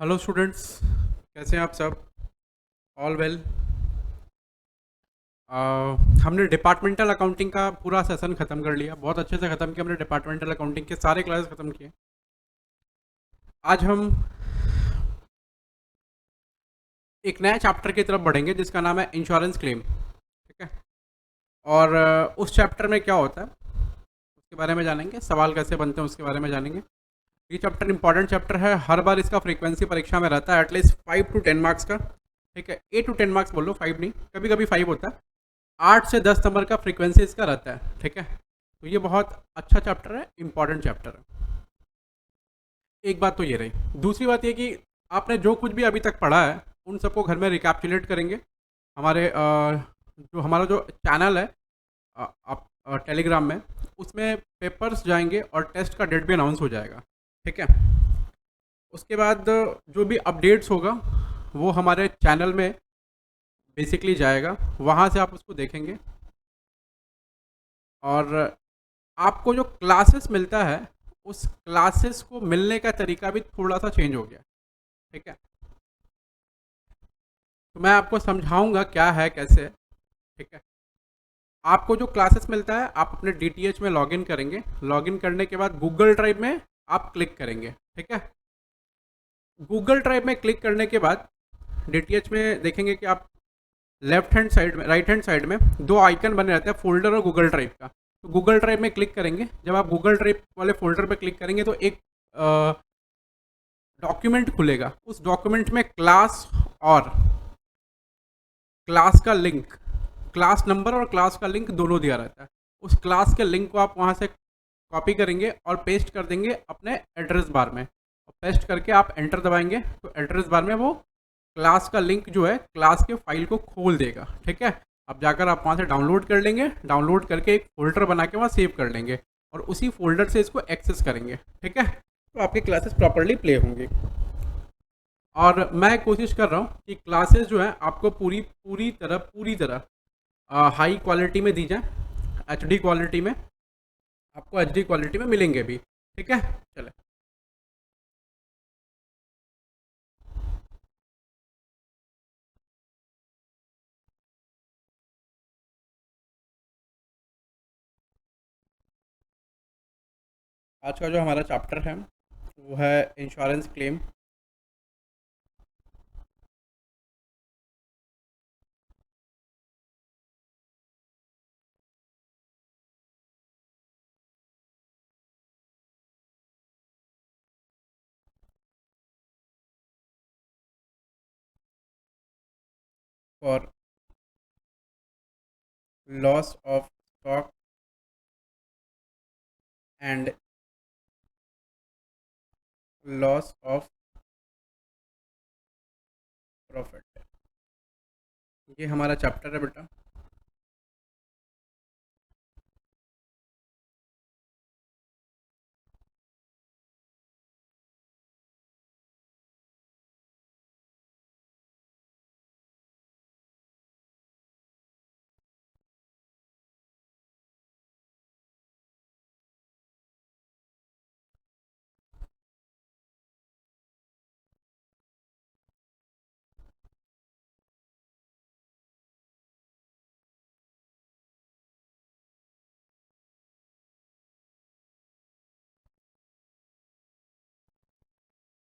Hello students, कैसे हैं आप सब? All well. हमने डिपार्टमेंटल अकाउंटिंग का पूरा सेशन ख़त्म कर लिया, बहुत अच्छे से ख़त्म किया हमने। डिपार्टमेंटल अकाउंटिंग के सारे क्लासेस ख़त्म किए। आज हम एक नए चैप्टर की तरफ बढ़ेंगे जिसका नाम है इंश्योरेंस क्लेम। ठीक है। और उस चैप्टर में क्या होता है उसके बारे में जानेंगे, सवाल कैसे बनते हैं उसके बारे में जानेंगे। ये चैप्टर इंपॉर्टेंट चैप्टर है, हर बार इसका फ्रीक्वेंसी परीक्षा में रहता है एटलीस्ट 5 to 10 मार्क्स का। ठीक है, 8 to 10 मार्क्स बोल लो, 5 नहीं, कभी कभी 5 होता है। 8 से 10 नंबर का फ्रीक्वेंसी इसका रहता है। ठीक है, तो ये बहुत अच्छा चैप्टर है, इंपॉर्टेंट चैप्टर है। एक बात तो ये रही। दूसरी बात ये कि आपने जो कुछ भी अभी तक पढ़ा है उन सबको घर में रिकैप्चुलेट करेंगे। हमारे जो हमारा जो चैनल है, आप टेलीग्राम में, उसमें पेपर्स जाएंगे और टेस्ट का डेट भी अनाउंस हो जाएगा। ठीक है। उसके बाद जो भी अपडेट्स होगा वो हमारे चैनल में बेसिकली जाएगा, वहाँ से आप उसको देखेंगे। और आपको जो क्लासेस मिलता है उस क्लासेस को मिलने का तरीका भी थोड़ा सा चेंज हो गया। ठीक है, तो मैं आपको समझाऊंगा क्या है कैसे। ठीक है, आपको जो क्लासेस मिलता है आप अपने डीटीएच में लॉगिन करेंगे। लॉगिन करने के बाद गूगल ड्राइव में आप क्लिक करेंगे। ठीक है, गूगल ड्राइव में क्लिक करने के बाद डीटीएच में देखेंगे कि आप लेफ्ट हैंड साइड में, राइट हैंड साइड में दो आइकन बने रहते हैं, फोल्डर और गूगल ड्राइव का। तो गूगल ड्राइव में क्लिक करेंगे। जब आप गूगल ड्राइव वाले फोल्डर पर क्लिक करेंगे तो एक डॉक्यूमेंट खुलेगा। उस डॉक्यूमेंट में क्लास और क्लास का लिंक, क्लास नंबर और क्लास का लिंक दोनों दिया रहता है। उस क्लास के लिंक को आप वहाँ से कॉपी करेंगे और पेस्ट कर देंगे अपने एड्रेस बार में। और पेस्ट करके आप एंटर दबाएंगे तो एड्रेस बार में वो क्लास का लिंक जो है क्लास के फाइल को खोल देगा। ठीक है, अब जाकर आप वहाँ से डाउनलोड कर लेंगे। डाउनलोड करके एक फ़ोल्डर बना के वहाँ सेव कर लेंगे और उसी फोल्डर से इसको एक्सेस करेंगे। ठीक है, तो आपकी क्लासेस प्रॉपरली प्ले होंगी। और मैं कोशिश कर रहा हूँ कि क्लासेस जो है आपको पूरी तरह हाई क्वालिटी में दी जाए, एचडी क्वालिटी में। आपको एचडी क्वालिटी में मिलेंगे भी। ठीक है, चले। आज का जो हमारा चैप्टर है वो है insurance claim for loss of stock and loss of profit. ये हमारा चैप्टर है बेटा।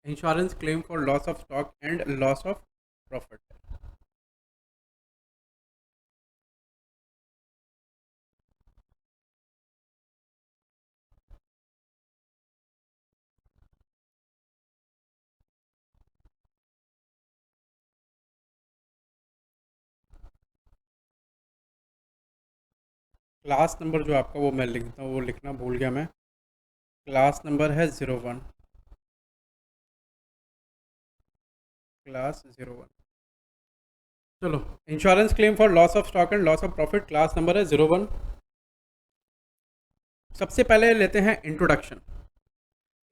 Insurance claim for loss of stock and loss of profit. Class number जो आपका वो मैं लिखता हूँ, वो लिखना भूल गया मैं। क्लास नंबर है 01। क्लास 01। चलो, insurance claim for loss of stock and loss of profit, class number है 01। सबसे पहले लेते हैं इंट्रोडक्शन।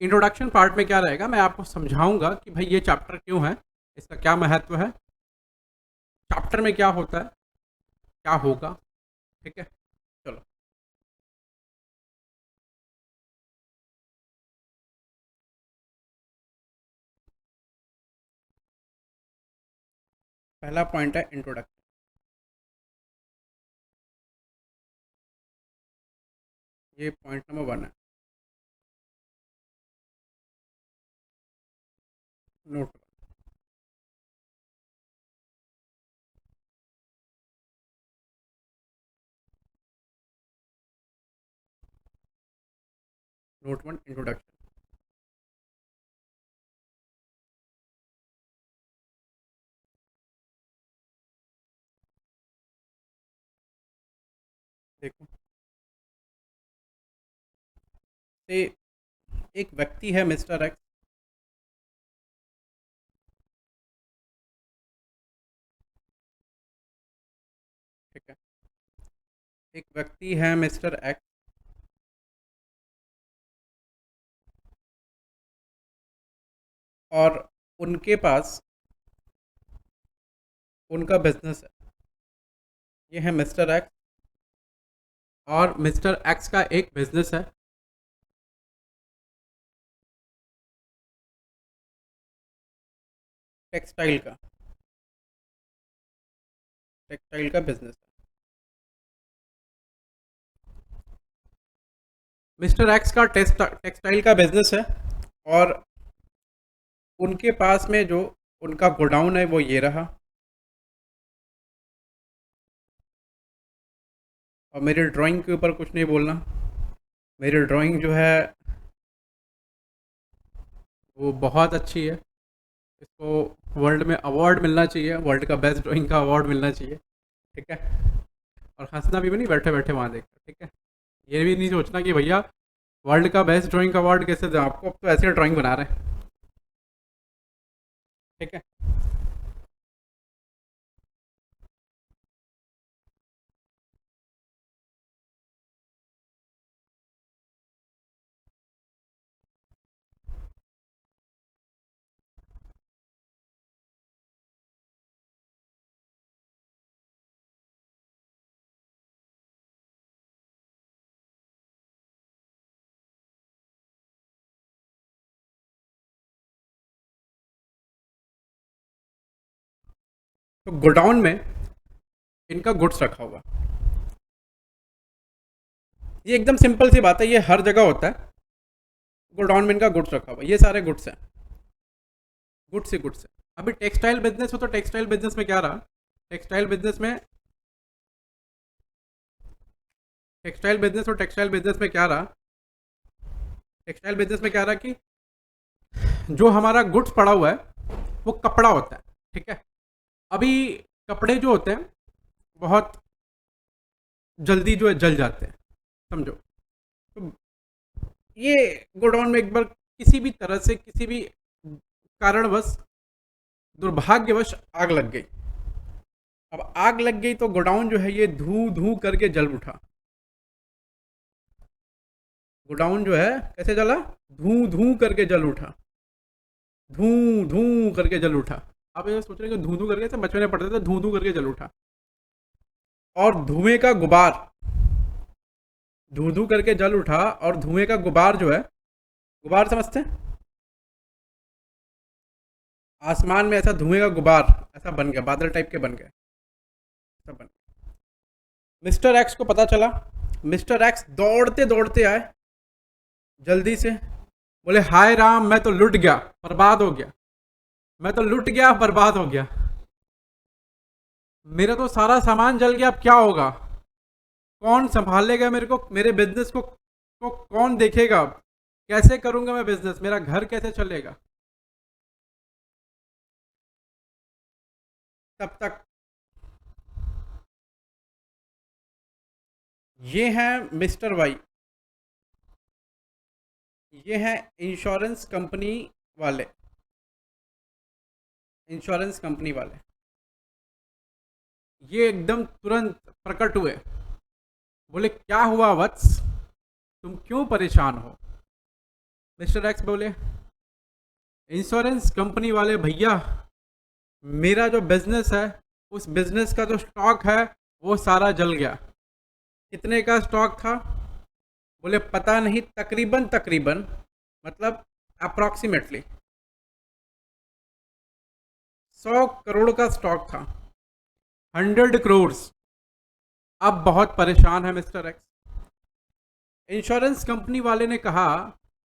इंट्रोडक्शन पार्ट में क्या रहेगा, मैं आपको समझाऊंगा कि भाई ये चैप्टर क्यों है, इसका क्या महत्व है, चैप्टर में क्या होता है, क्या होगा। ठीक है, चलो। पहला पॉइंट है इंट्रोडक्शन। ये पॉइंट नंबर 1 है। Note note 1 introduction. देखो, से एक व्यक्ति है मिस्टर एक्स। ठीक है, एक व्यक्ति है मिस्टर एक्स और उनके पास उनका बिजनेस है। ये है मिस्टर एक्स और मिस्टर एक्स का एक बिजनेस है। टेक्सटाइल का, टेक्सटाइल का बिजनेस है। मिस्टर एक्स का टेक्सटाइल का बिजनेस है और उनके पास में जो उनका गोडाउन है वो ये रहा। और मेरी ड्राइंग के ऊपर कुछ नहीं बोलना। मेरी ड्राइंग जो है वो बहुत अच्छी है। इसको वर्ल्ड में अवार्ड मिलना चाहिए, वर्ल्ड का बेस्ट ड्राइंग का अवार्ड मिलना चाहिए। ठीक है, और हंसना भी नहीं बैठे बैठे वहाँ देख कर। ठीक है, ये भी नहीं सोचना कि भैया वर्ल्ड का बेस्ट ड्राइंग का अवार्ड कैसे दें आपको, अब तो ऐसे ड्राइंग बना रहे हैं। ठीक है, तो गोडाउन में इनका गुड्स रखा हुआ। ये एकदम सिंपल सी बात है, ये हर जगह होता है। गोडाउन में इनका गुड्स रखा हुआ, ये सारे गुड्स हैं। गुड्स ही गुड्स है। अभी टेक्सटाइल बिजनेस हो तो टेक्सटाइल बिजनेस में क्या रहा? टेक्सटाइल बिजनेस में टेक्सटाइल बिजनेस और टेक्सटाइल बिजनेस में क्या रहा? टेक्सटाइल बिजनेस में क्या रहा कि जो हमारा गुड्स पड़ा हुआ है वो कपड़ा होता है। ठीक है, अभी कपड़े जो होते हैं बहुत जल्दी जो है जल जाते हैं, समझो। तो ये गोडाउन में एक बार किसी भी तरह से, किसी भी कारणवश, दुर्भाग्यवश आग लग गई। अब आग लग गई तो गोडाउन जो है ये धू धू करके जल उठा। गोडाउन जो है कैसे जला? धू धू करके जल उठा। धू धू करके जल उठा। आप ये सोच रहे हैं कि धू धू करके, तो बचपन में पढ़ते थे धू धू करके जल उठा। और धुएं का गुबार, धू धू करके जल उठा और धुएं का गुबार जो है, गुबार समझते हैं? आसमान में ऐसा धुएं का गुबार ऐसा बन गया, बादल टाइप के बन गए, ऐसा बन गया। मिस्टर एक्स को पता चला। मिस्टर एक्स दौड़ते दौड़ते आए जल्दी से, बोले हाय राम, मैं तो लुट गया, बर्बाद हो गया। मैं तो लुट गया, बर्बाद हो गया। मेरा तो सारा सामान जल गया, अब क्या होगा? कौन संभालेगा मेरे को, मेरे बिजनेस को कौन देखेगा? कैसे करूंगा मैं बिजनेस? मेरा घर कैसे चलेगा? तब तक ये हैं मिस्टर वाई, ये हैं इंश्योरेंस कंपनी वाले। इंश्योरेंस कंपनी वाले ये एकदम तुरंत प्रकट हुए। बोले क्या हुआ वत्स, तुम क्यों परेशान हो? मिस्टर एक्स बोले इंश्योरेंस कंपनी वाले भैया, मेरा जो बिजनेस है उस बिजनेस का जो स्टॉक है वो सारा जल गया। कितने का स्टॉक था? बोले पता नहीं, तकरीबन तकरीबन, मतलब अप्रॉक्सीमेटली 100 करोड़ का स्टॉक था, 100 करोड़। अब बहुत परेशान है मिस्टर एक्स। इंश्योरेंस कंपनी वाले ने कहा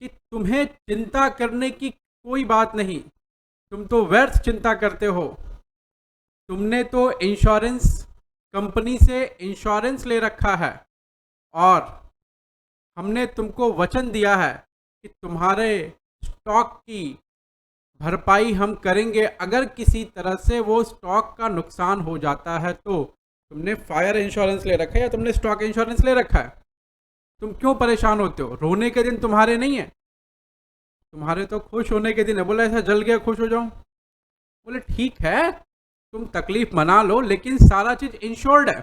कि तुम्हें चिंता करने की कोई बात नहीं, तुम तो व्यर्थ चिंता करते हो। तुमने तो इंश्योरेंस कंपनी से इंश्योरेंस ले रखा है और हमने तुमको वचन दिया है कि तुम्हारे स्टॉक की भरपाई हम करेंगे। अगर किसी तरह से वो स्टॉक का नुकसान हो जाता है तो तुमने फायर इंश्योरेंस ले रखा है या तुमने स्टॉक इंश्योरेंस ले रखा है। तुम क्यों परेशान होते हो? रोने के दिन तुम्हारे नहीं है, तुम्हारे तो खुश होने के दिन है। बोला ऐसा जल गया खुश हो जाऊं? बोले ठीक है, तुम तकलीफ मना लो, लेकिन सारा चीज इंश्योर्ड है।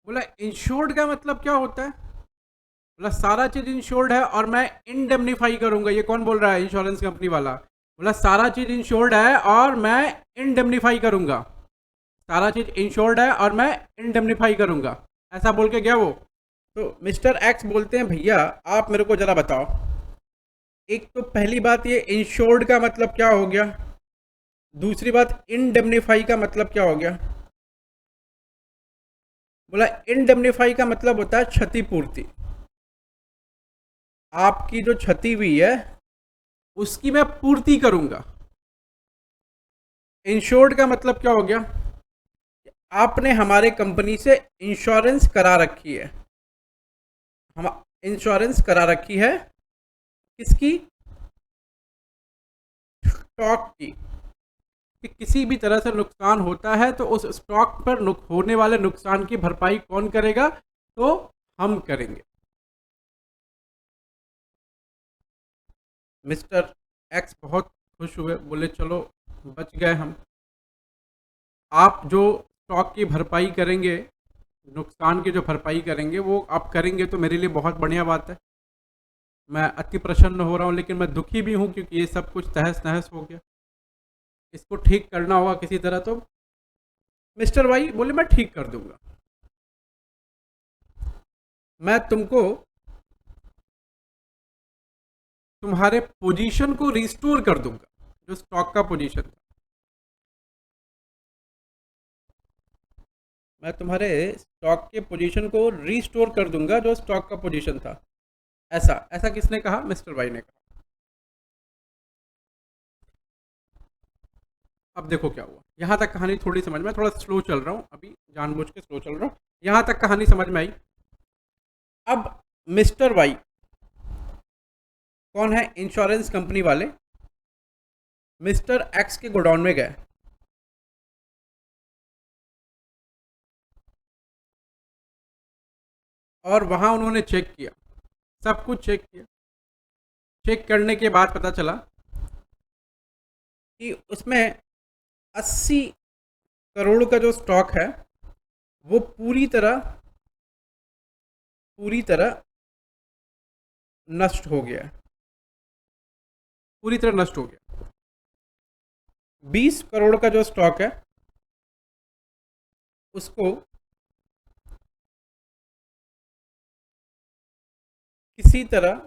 बोला इंश्योर्ड का मतलब क्या होता है? बोला सारा चीज इंश्योर्ड है और मैं इंडेमनीफाई करूंगा। ये कौन बोल रहा है? इंश्योरेंस कंपनी वाला। बोला सारा चीज इंश्योर्ड है और मैं इंडेमनीफाई करूंगा। सारा चीज इंश्योर्ड है और मैं इंडेमनीफाई करूंगा, ऐसा बोल के गया वो। तो मिस्टर एक्स बोलते हैं भैया आप मेरे को जरा बताओ, एक तो पहली बात ये इंश्योर्ड का मतलब क्या हो गया, दूसरी बात इंडेमनीफाई का मतलब क्या हो गया। बोला इंडेमनीफाई का मतलब होता है क्षतिपूर्ति। आपकी जो क्षति हुई है उसकी मैं पूर्ति करूंगा। इंश्योर्ड का मतलब क्या हो गया? आपने हमारे कंपनी से इंश्योरेंस करा रखी है। हम इंश्योरेंस करा रखी है किसकी? स्टॉक की। कि किसी भी तरह से नुकसान होता है तो उस स्टॉक पर होने वाले नुकसान की भरपाई कौन करेगा? तो हम करेंगे। मिस्टर एक्स बहुत खुश हुए, बोले चलो बच गए हम। आप जो स्टॉक की भरपाई करेंगे, नुकसान की जो भरपाई करेंगे वो आप करेंगे तो मेरे लिए बहुत बढ़िया बात है। मैं अति प्रसन्न हो रहा हूँ, लेकिन मैं दुखी भी हूँ क्योंकि ये सब कुछ तहस नहस हो गया। इसको ठीक करना होगा किसी तरह। तो मिस्टर वाई बोले मैं ठीक कर दूंगा, मैं तुमको तुम्हारे पोजीशन को रिस्टोर कर दूंगा, जो स्टॉक का पोजीशन था। मैं तुम्हारे स्टॉक के पोजीशन को रिस्टोर कर दूंगा, जो स्टॉक का पोजीशन था। ऐसा ऐसा किसने कहा? मिस्टर वाई ने कहा। अब देखो क्या हुआ। यहाँ तक कहानी थोड़ी समझ में, थोड़ा स्लो चल रहा हूँ अभी, जानबूझ के स्लो चल रहा हूँ। यहाँ तक कहानी समझ में आई। अब मिस्टर वाई कौन है? इंश्योरेंस कंपनी वाले मिस्टर एक्स के गोडाउन में गए। और वहां उन्होंने चेक किया, सब कुछ चेक किया। चेक करने के बाद पता चला कि उसमें 80 करोड़ का जो स्टॉक है वो पूरी तरह नष्ट हो गया। पूरी तरह नष्ट हो गया। 20 करोड़ का जो स्टॉक है उसको किसी तरह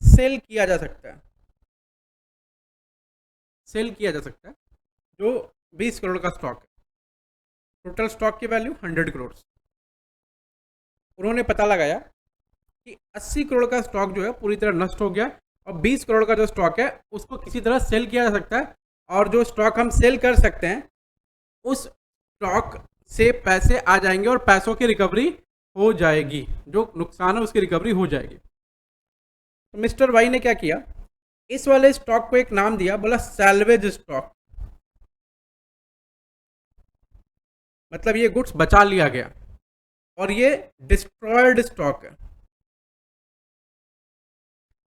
सेल किया जा सकता है। सेल किया जा सकता है। जो 20 करोड़ का स्टॉक है, टोटल स्टॉक की वैल्यू 100 करोड़। उन्होंने पता लगाया कि 80 करोड़ का स्टॉक जो है पूरी तरह नष्ट हो गया और 20 करोड़ का जो स्टॉक है उसको किसी तरह सेल किया जा सकता है। और जो स्टॉक हम सेल कर सकते हैं उस स्टॉक से पैसे आ जाएंगे और पैसों की रिकवरी हो जाएगी, जो नुकसान है उसकी रिकवरी हो जाएगी। तो मिस्टर वाई ने क्या किया, इस वाले स्टॉक को एक नाम दिया, बोला सैल्वेज स्टॉक। मतलब ये गुड्स बचा लिया गया और ये डिस्ट्रॉयड स्टॉक है,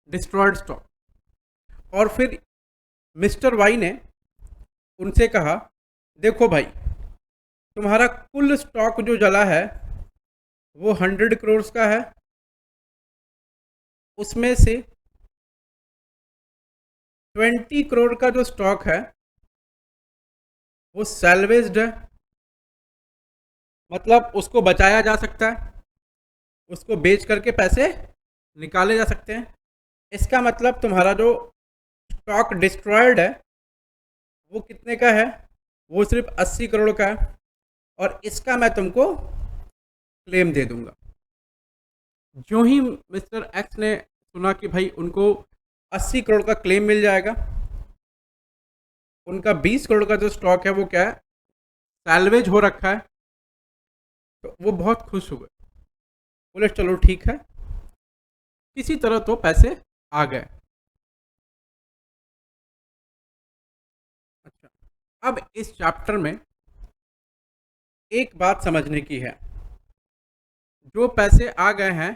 डिस्ट्रॉयड स्टॉक। और फिर मिस्टर वाई ने उनसे कहा देखो भाई, तुम्हारा कुल स्टॉक जो जला है वो 100 करोड़ का है। उसमें से 20 करोड़ का जो स्टॉक है वो सैल्वेज्ड है, मतलब उसको बचाया जा सकता है, उसको बेच करके पैसे निकाले जा सकते हैं। इसका मतलब तुम्हारा जो स्टॉक डिस्ट्रॉयड है वो कितने का है, वो सिर्फ 80 करोड़ का है, और इसका मैं तुमको क्लेम दे दूंगा। जो ही मिस्टर एक्स ने सुना कि भाई उनको 80 करोड़ का क्लेम मिल जाएगा, उनका 20 करोड़ का जो स्टॉक है वो क्या है, सैल्वेज हो रखा है, तो वो बहुत खुश हुए, बोले चलो ठीक है, किसी तरह तो पैसे आ गए। अच्छा, अब इस चैप्टर में एक बात समझने की है, जो पैसे आ गए हैं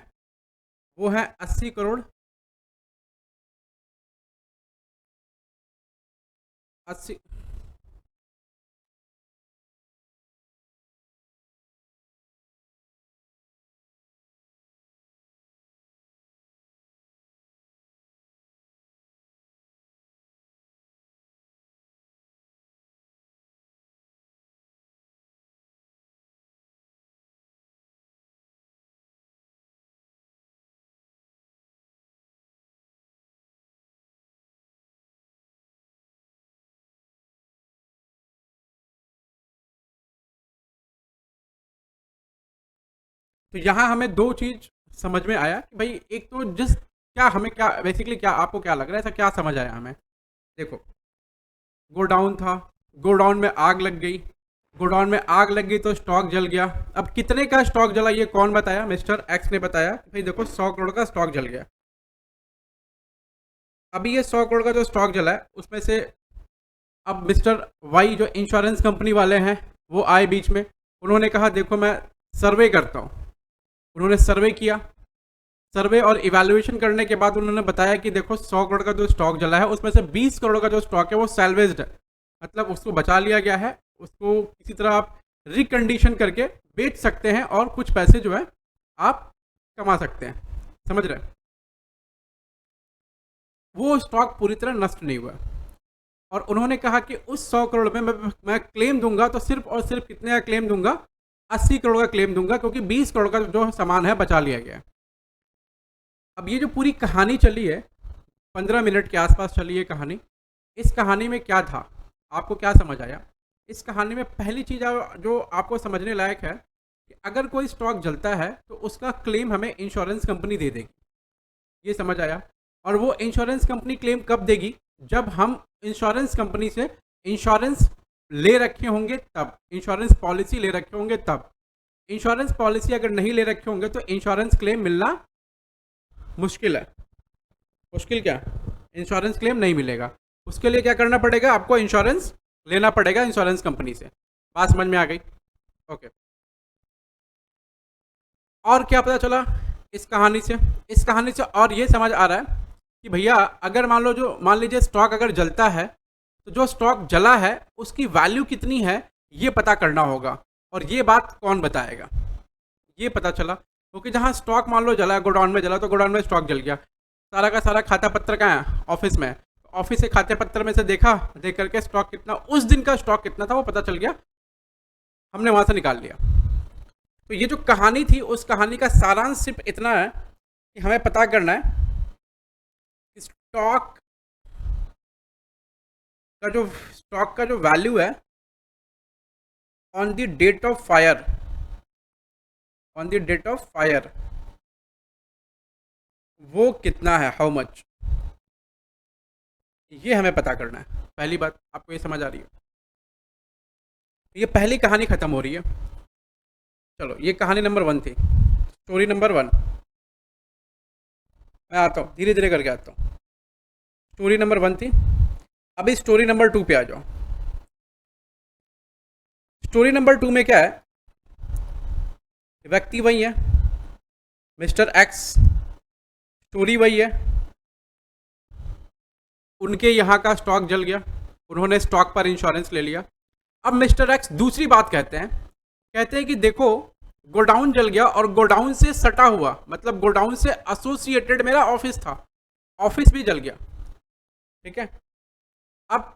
वो है 80 करोड़, 80। तो यहाँ हमें दो चीज समझ में आया कि भाई एक तो जिस क्या हमें क्या बेसिकली क्या आपको क्या लग रहा है, ऐसा क्या समझ आया हमें। देखो, गोडाउन था, गोडाउन में आग लग गई, गोडाउन में आग लग गई तो स्टॉक जल गया। अब कितने का स्टॉक जला ये कौन बताया, मिस्टर एक्स ने बताया भाई देखो 100 करोड़ का स्टॉक जल गया। अभी ये 100 करोड़ का जो स्टॉक जला है उसमें से अब मिस्टर वाई जो इंश्योरेंस कंपनी वाले हैं वो आए बीच में, उन्होंने कहा देखो मैं सर्वे करता हूँ। उन्होंने सर्वे किया, सर्वे और इवैल्यूएशन करने के बाद उन्होंने बताया कि देखो 100 करोड़ का जो स्टॉक जला है उसमें से 20 करोड़ का जो स्टॉक है वो सैल्वेज्ड है, मतलब उसको बचा लिया गया है, उसको किसी तरह आप रिकंडीशन करके बेच सकते हैं और कुछ पैसे जो है आप कमा सकते हैं। समझ रहे हैं? वो स्टॉक पूरी तरह नष्ट नहीं हुआ, और उन्होंने कहा कि उस 100 करोड़ में मैं क्लेम दूंगा तो सिर्फ और सिर्फ कितने का क्लेम दूंगा, 80 करोड़ का क्लेम दूंगा, क्योंकि 20 करोड़ का जो सामान है बचा लिया गया है। अब ये जो पूरी कहानी चली है 15 मिनट के आसपास चली है कहानी, इस कहानी में क्या था, आपको क्या समझ आया? इस कहानी में पहली चीज़ जो आपको समझने लायक है कि अगर कोई स्टॉक जलता है तो उसका क्लेम हमें इंश्योरेंस कंपनी दे देगी, ये समझ आया। और वो इंश्योरेंस कंपनी क्लेम कब देगी, जब हम इंश्योरेंस कंपनी से इंश्योरेंस ले रखे होंगे तब, इंश्योरेंस पॉलिसी ले रखे होंगे तब। इंश्योरेंस पॉलिसी अगर नहीं ले रखे होंगे तो इंश्योरेंस क्लेम मिलना मुश्किल है। मुश्किल क्या, इंश्योरेंस क्लेम नहीं मिलेगा। उसके लिए क्या करना पड़ेगा, आपको इंश्योरेंस लेना पड़ेगा इंश्योरेंस कंपनी से। बात समझ में आ गई? ओके। और क्या पता चला इस कहानी से? इस कहानी से और ये समझ आ रहा है कि भैया अगर मान लीजिए स्टॉक अगर जलता है तो जो स्टॉक जला है उसकी वैल्यू कितनी है ये पता करना होगा, और ये बात कौन बताएगा, ये पता चला। क्योंकि जहाँ स्टॉक मान लो जला, गोडाउन में जला तो गोडाउन में स्टॉक जल गया, सारा का सारा खाता पत्र कहाँ है, ऑफिस में। ऑफिस के खाते पत्र में से देखा, देख करके स्टॉक कितना, उस दिन का स्टॉक कितना था वो पता चल गया, हमने वहाँ से निकाल लिया। तो ये जो कहानी थी उस कहानी का सारांश सिर्फ इतना है कि हमें पता करना है कि स्टॉक का जो वैल्यू है on the date of fire, on the date of fire वो कितना है, हाउ मच, ये हमें पता करना है। पहली बात आपको ये समझ आ रही है? ये पहली कहानी खत्म हो रही है। चलो ये कहानी नंबर 1 थी, स्टोरी नंबर 1। मैं आता हूँ धीरे धीरे करके आता हूँ। स्टोरी नंबर 1 थी, अभी स्टोरी नंबर 2 पे आ जाओ। स्टोरी नंबर 2 में क्या है, व्यक्ति वही है, मिस्टर एक्स, स्टोरी वही है। उनके यहाँ का स्टॉक जल गया, उन्होंने स्टॉक पर इंश्योरेंस ले लिया। अब मिस्टर एक्स दूसरी बात कहते हैं कि देखो गोडाउन जल गया, और गोडाउन से सटा हुआ, मतलब गोडाउन से एसोसिएटेड मेरा ऑफिस था, ऑफिस भी जल गया। ठीक है, अब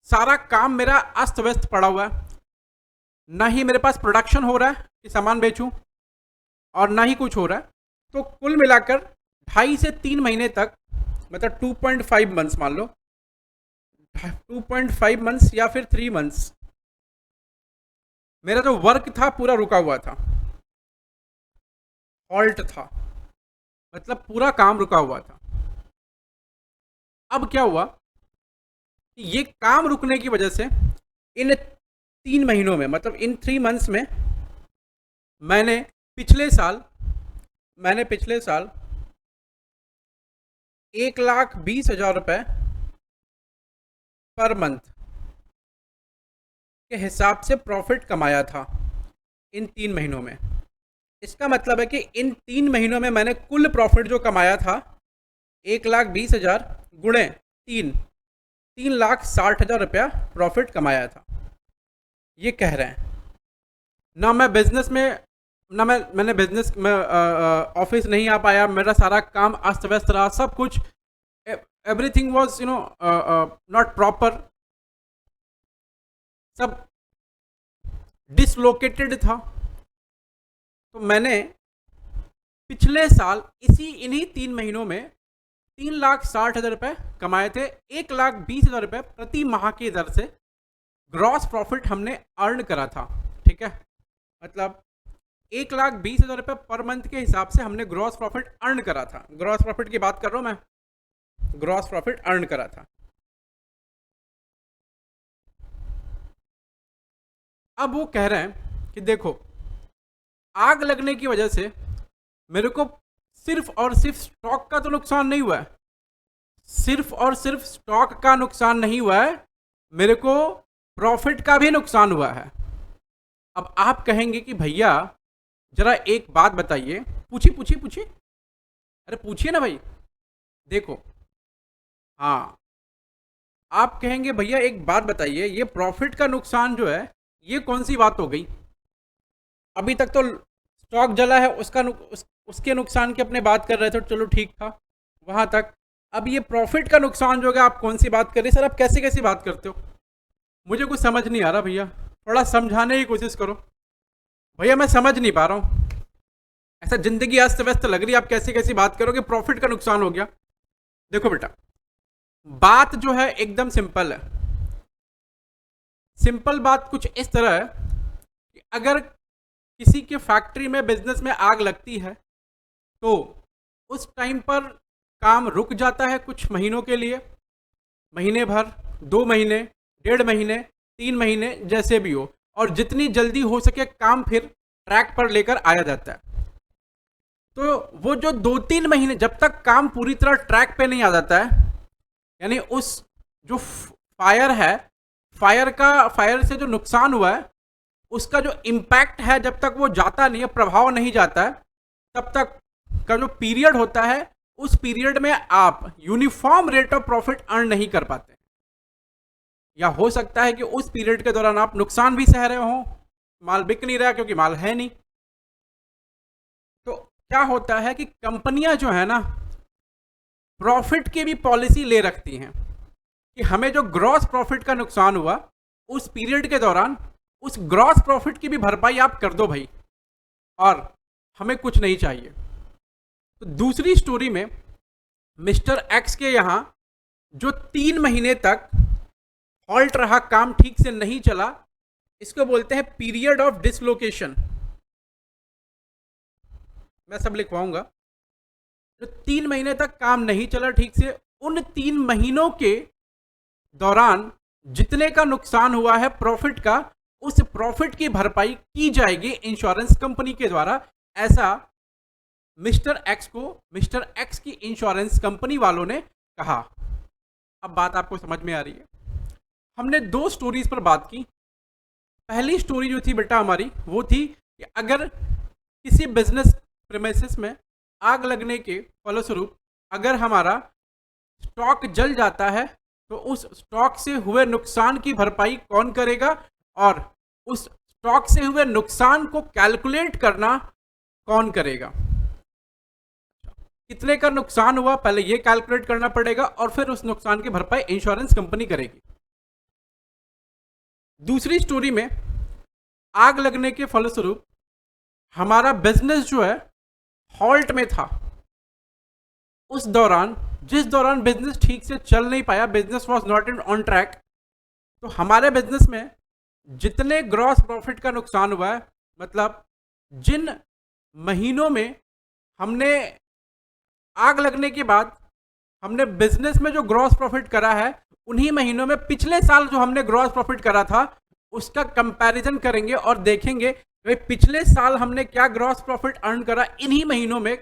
सारा काम मेरा अस्त व्यस्त पड़ा हुआ है, ना ही मेरे पास प्रोडक्शन हो रहा है कि सामान बेचूं, और ना ही कुछ हो रहा है। तो कुल मिलाकर 2.5 से 3 महीने तक मतलब 2.5 मंथ्स मान लो, 2.5 मंथ्स या फिर 3 मंथ्स मेरा जो वर्क था पूरा रुका हुआ था, हॉल्ट था, मतलब पूरा काम रुका हुआ था। अब क्या हुआ कि ये काम रुकने की वजह से इन 3 महीनों में, मतलब इन 3 मंथ्स में मैंने पिछले साल 1,20,000 रुपये पर मंथ के हिसाब से प्रॉफिट कमाया था इन 3 महीनों में। इसका मतलब है कि इन 3 महीनों में मैंने कुल प्रॉफिट जो कमाया था 1,20,000 गुणे 3,60,000 रुपया प्रॉफिट कमाया था। ये कह रहे हैं ना, मैं बिजनेस में ना मैंने बिजनेस में ऑफिस नहीं आ पाया, मेरा सारा काम अस्त व्यस्त रहा, सब कुछ एवरीथिंग वॉज नॉट प्रॉपर, सब डिसलोकेटेड था। तो मैंने पिछले साल इन्हीं 3 महीनों में 3,60,000 रुपये कमाए थे। 1,20,000 रुपये प्रति माह की दर से ग्रॉस प्रॉफिट हमने अर्न करा था। ठीक है, मतलब 1,20,000 रुपये पर मंथ के हिसाब से हमने ग्रॉस प्रॉफिट अर्न करा था। ग्रॉस प्रॉफिट की बात कर रहा हूँ मैं, ग्रॉस प्रॉफिट अर्न करा था। अब वो कह रहे हैं कि देखो, आग लगने की वजह से मेरे को सिर्फ और सिर्फ स्टॉक का तो नुकसान नहीं हुआ है, सिर्फ और सिर्फ स्टॉक का नुकसान नहीं हुआ है, मेरे को प्रॉफिट का भी नुकसान हुआ है। अब आप कहेंगे कि भैया जरा एक बात बताइए, पूछिए, अरे पूछिए ना भाई। देखो, हाँ, आप कहेंगे भैया एक बात बताइए, ये प्रॉफिट का नुकसान जो है ये कौन सी बात हो गई? अभी तक तो स्टॉक जला है उसके नुकसान की अपने बात कर रहे थे, चलो ठीक था वहां तक। अब ये प्रॉफिट का नुकसान जो है आप कौन सी बात कर रहे हैं? सर आप कैसे कैसी बात करते हो? मुझे कुछ समझ नहीं आ रहा भैया, थोड़ा समझाने की कोशिश करो भैया, मैं समझ नहीं पा रहा हूँ। ऐसा जिंदगी अस्त व्यस्त लग रही है, आप कैसी कैसी बात करोगे प्रॉफिट का नुकसान हो गया। देखो बेटा, बात जो है एकदम सिंपल है। सिंपल बात कुछ इस तरह है कि अगर किसी के फैक्ट्री में बिजनेस में आग लगती है तो उस टाइम पर काम रुक जाता है कुछ महीनों के लिए, महीने भर, 2 महीने, 1.5 महीने, 3 महीने, जैसे भी हो, और जितनी जल्दी हो सके काम फिर ट्रैक पर लेकर आया जाता है। तो वो जो 2-3 महीने जब तक काम पूरी तरह ट्रैक पे नहीं आ जाता है, यानी उस जो फायर है, फायर से जो नुकसान हुआ है उसका जो इम्पैक्ट है जब तक वो जाता नहीं है, प्रभाव नहीं जाता है, तब तक का जो पीरियड होता है उस पीरियड में आप uniform rate of profit earn नहीं कर पाते, या हो सकता है कि उस पीरियड के दौरान आप नुकसान भी सह रहे हो, माल बिक नहीं रहा क्योंकि माल है नहीं। तो क्या होता है कि कंपनियां जो है ना, प्रॉफिट की भी पॉलिसी ले रखती हैं कि हमें जो ग्रॉस प्रॉफिट का नुकसान हुआ उस पीरियड के दौरान उस ग्रॉस प्रॉफिट की भी भरपाई आप कर दो भाई, और हमें कुछ नहीं चाहिए। तो दूसरी स्टोरी में मिस्टर एक्स के यहां जो 3 महीने तक हॉल्ट रहा, काम ठीक से नहीं चला, इसको बोलते हैं पीरियड ऑफ डिसलोकेशन। मैं सब लिखवाऊंगा। जो 3 महीने तक काम नहीं चला ठीक से, उन 3 महीनों के दौरान जितने का नुकसान हुआ है प्रॉफिट का, उस प्रॉफिट की भरपाई की जाएगी इंश्योरेंस कंपनी के द्वारा। ऐसा मिस्टर एक्स की इंश्योरेंस कंपनी वालों ने कहा। अब बात आपको समझ में आ रही है? हमने 2 स्टोरीज पर बात की। पहली स्टोरी जो थी बेटा हमारी, वो थी कि अगर किसी बिजनेस प्रीमिसेस में आग लगने के फलस्वरूप अगर हमारा स्टॉक जल जाता है तो उस स्टॉक से हुए नुकसान की भरपाई कौन करेगा, और उस स्टॉक से हुए नुकसान को कैलकुलेट करना कौन करेगा। कितने का नुकसान हुआ पहले ये कैलकुलेट करना पड़ेगा, और फिर उस नुकसान की भरपाई इंश्योरेंस कंपनी करेगी। दूसरी स्टोरी में आग लगने के फलस्वरूप हमारा बिजनेस जो है हॉल्ट में था, उस दौरान, जिस दौरान बिजनेस ठीक से चल नहीं पाया, business was not in on track, तो हमारे बिजनेस में जितने ग्रॉस प्रॉफिट का नुकसान हुआ है, मतलब जिन महीनों में हमने आग लगने के बाद हमने बिजनेस में जो ग्रॉस प्रॉफिट करा है, उन्हीं महीनों में पिछले साल जो हमने ग्रॉस प्रॉफिट करा था उसका कंपैरिजन करेंगे और देखेंगे भाई पिछले साल हमने क्या ग्रॉस प्रॉफिट अर्न करा इन्हीं महीनों में,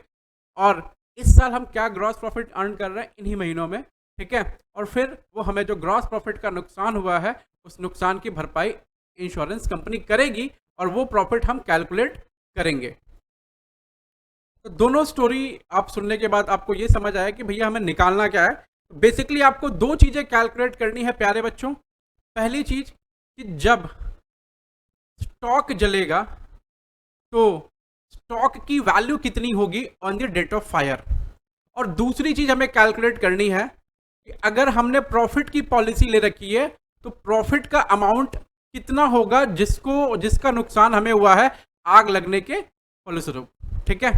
और इस साल हम क्या ग्रॉस प्रॉफिट अर्न कर रहे हैं इन्हीं महीनों में। ठीक है, और फिर वो हमें जो ग्रॉस प्रॉफिट का नुकसान हुआ है उस नुकसान की भरपाई इंश्योरेंस कंपनी करेगी और वो प्रॉफिट हम कैलकुलेट करेंगे। तो दोनों स्टोरी आप सुनने के बाद आपको ये समझ आया कि भैया हमें निकालना क्या है। बेसिकली आपको दो चीज़ें कैलकुलेट करनी है प्यारे बच्चों। पहली चीज़ कि जब स्टॉक जलेगा तो स्टॉक की वैल्यू कितनी होगी on the date of fire. और दूसरी चीज़ हमें कैलकुलेट करनी है कि अगर हमने प्रॉफिट की पॉलिसी ले रखी है तो प्रॉफिट का अमाउंट कितना होगा जिसका नुकसान हमें हुआ है आग लगने के फलस्वरूप। ठीक है,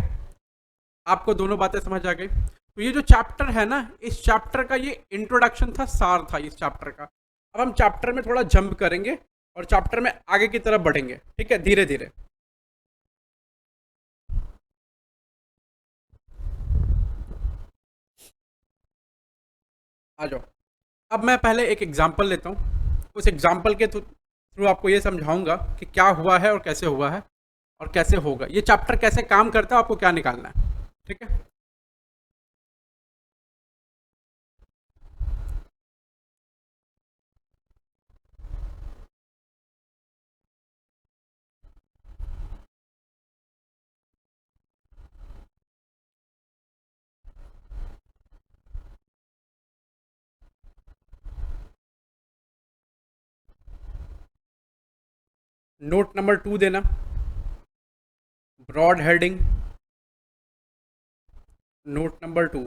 आपको दोनों बातें समझ आ गई। तो ये जो चैप्टर है ना, इस चैप्टर का ये इंट्रोडक्शन था, सार था इस चैप्टर का। अब हम चैप्टर में थोड़ा जंप करेंगे और चैप्टर में आगे की तरफ बढ़ेंगे। ठीक है, धीरे धीरे आ जाओ। अब मैं पहले एक एग्जाम्पल लेता हूँ, उस एग्जाम्पल के थ्रू आपको ये समझाऊंगा कि क्या हुआ है और कैसे हुआ है और कैसे होगा, ये चैप्टर कैसे काम करता है, आपको क्या निकालना है। ठीक है, नोट नंबर 2 देना, ब्रॉड हेडिंग, नोट नंबर 2।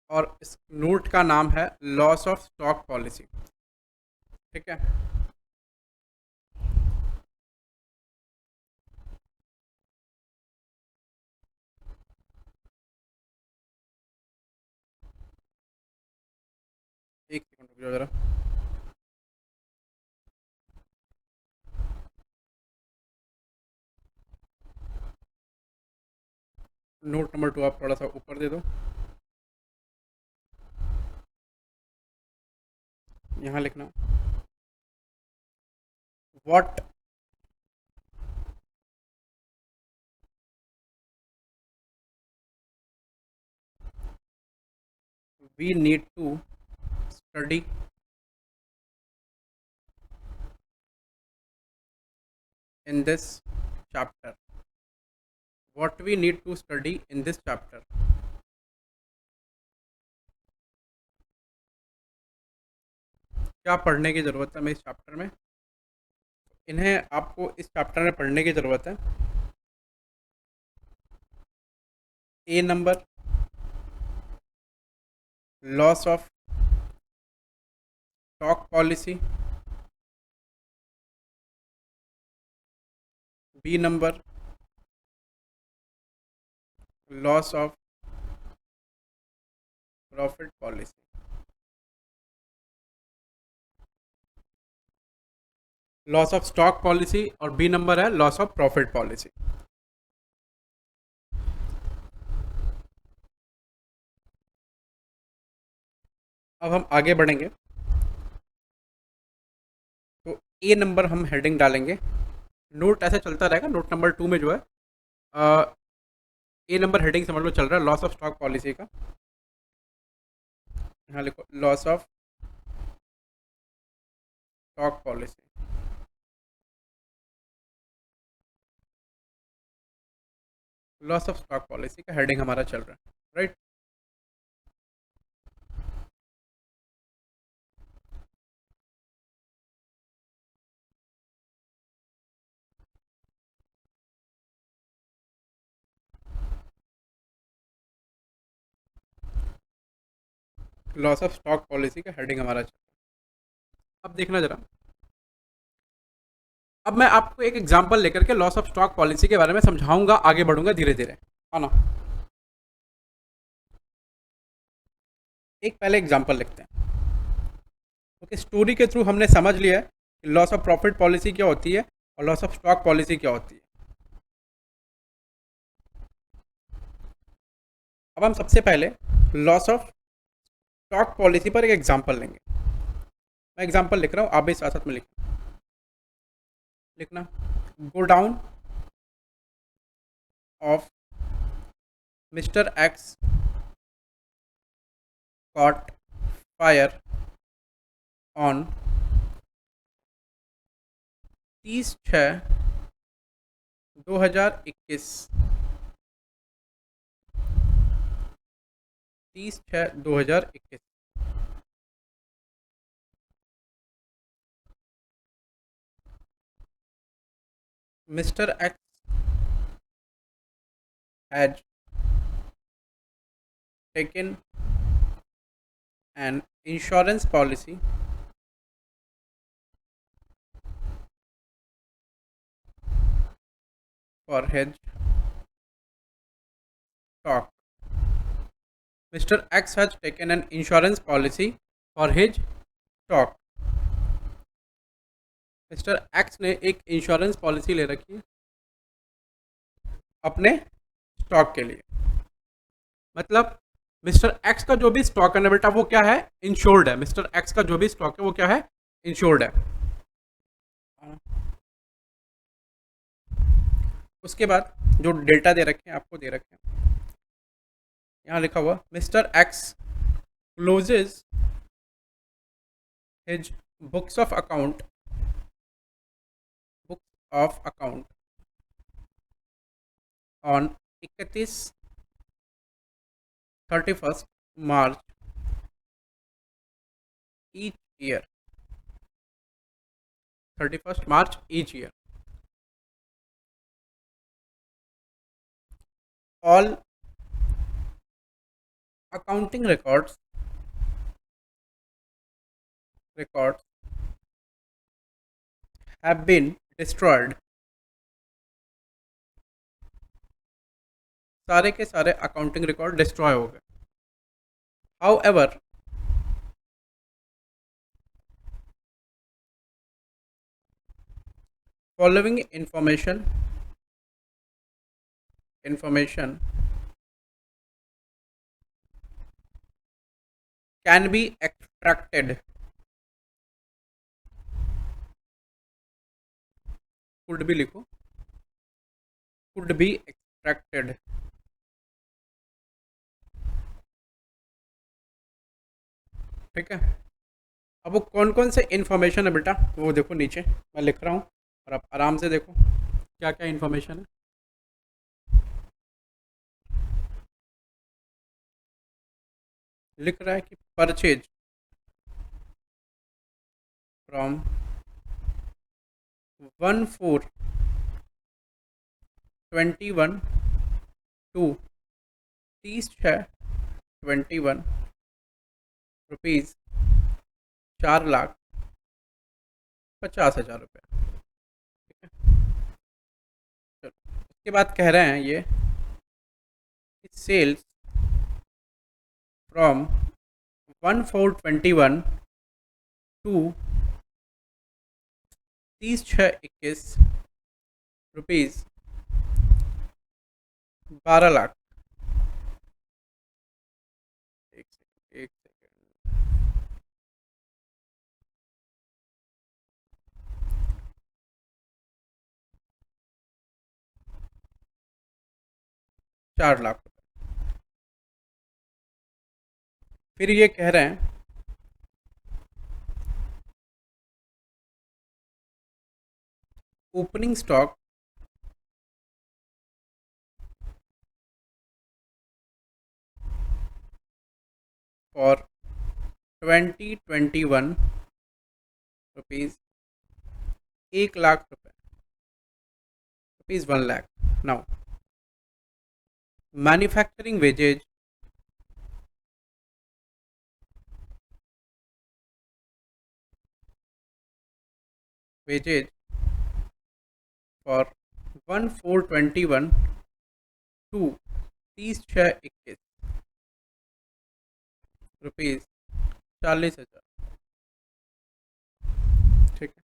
और इस नोट का नाम है लॉस ऑफ स्टॉक पॉलिसी। ठीक है, एक सेकंड रुक जाओ जरा। नोट नंबर 2 आप थोड़ा सा ऊपर दे दो, यहाँ लिखना what we need to study in this chapter, what we need to study in this chapter. क्या पढ़ने की ज़रूरत है हमें इस चैप्टर में, इन्हें आपको इस चैप्टर में पढ़ने की ज़रूरत है। A number, loss of stock policy. B number, loss of profit policy. Loss of stock policy और बी नंबर है लॉस ऑफ प्रॉफिट पॉलिसी। अब हम आगे बढ़ेंगे तो ए नंबर हम हेडिंग डालेंगे, नोट ऐसे चलता रहेगा। नोट नंबर 2 में जो है ए नंबर हेडिंग समझ लो चल रहा है लॉस ऑफ स्टॉक पॉलिसी का। यहाँ लिखो loss of stock policy. Loss of stock policy का हेडिंग हमारा चल रहा है, right. Loss of stock policy का हेडिंग हमारा चल रहा है। अब देखना जरा, अब मैं आपको एक एग्जांपल लेकर के लॉस ऑफ स्टॉक पॉलिसी के बारे में समझाऊंगा, आगे बढ़ूंगा धीरे धीरे, है ना। एक पहले एग्जांपल लिखते हैं। ओके, स्टोरी के थ्रू हमने समझ लिया है कि लॉस ऑफ प्रॉफिट पॉलिसी क्या होती है और लॉस ऑफ स्टॉक पॉलिसी क्या होती है। अब हम सबसे पहले लॉस ऑफ स्टॉक पॉलिसी पर एक एग्जांपल लेंगे। मैं एग्जांपल लिख रहा हूँ, आप भी साथ साथ में लिखना। Go down of mister x cot fire on 30/6/2021। 30/6/2021। Mister x has taken an insurance policy for his stock. Mr. X has taken an insurance policy for his stock. Mister x ने एक इंश्योरेंस पॉलिसी ले रखी है अपने stock के लिए। मतलब mister x का जो भी स्टॉक है ना बेटा, वो क्या है, इंश्योर्ड है। मिस्टर एक्स का जो भी स्टॉक है वो क्या है, इंश्योर्ड है। उसके बाद जो डेटा दे रखे हैं, आपको दे रखे हैं, यहाँ लिखा हुआ mister X closes his books of account on 31 March each year, 31 March each year. All accounting records have been destroyed. सारे के सारे अकाउंटिंग रिकॉर्ड डिस्ट्रॉय हो गए। However, following information can be extracted, could भी लिखो, could be extracted। ठीक है, अब वो कौन कौन से इन्फॉर्मेशन है बेटा, वो देखो नीचे मैं लिख रहा हूँ और आप आराम से देखो क्या क्या इन्फॉर्मेशन है। लिख रहा है कि परचेज फ्रॉम 1/4/21 टू 30/6/21 रुपीज़ 4,50,000 रुपये। ठीक है, चलो उसके बाद कह रहे हैं ये सेल्स फ्रॉम 1/4/21 टू 30/6/21 रुपीज़ 12,00,000। एक सेकेंड 4,00,000। फिर ये कह रहे हैं ओपनिंग स्टॉक फॉर 2021 रुपीज़ 1,00,000 रुपये, rupees 1,00,000। Now manufacturing wages wages for 1421 to 30/6/21 rupees 40,000। ठीक है।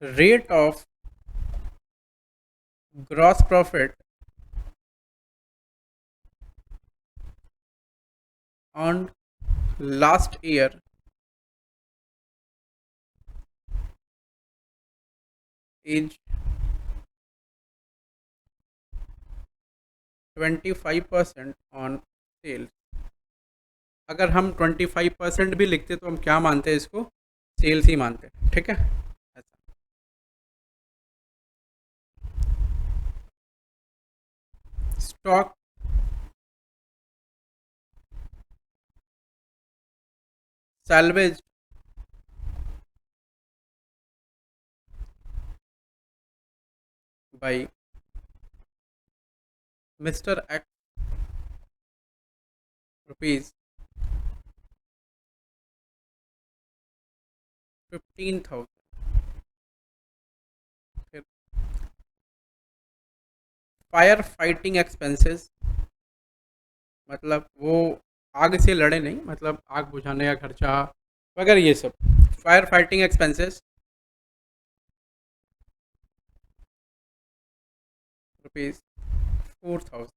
Rate of gross profit on last year is 25% on sales. अगर हम 25% भी लिखते तो हम क्या मानते हैं इसको? सेल्स ही मानते हैं। ठीक है, ऐसा। Stock salvaged by Mr. X rupees 15,000। फिर फायर फाइटिंग एक्सपेंसेस, मतलब वो आग से लड़े नहीं, मतलब आग बुझाने का खर्चा वगैरह ये सब। Fire fighting expenses rupees 4,000।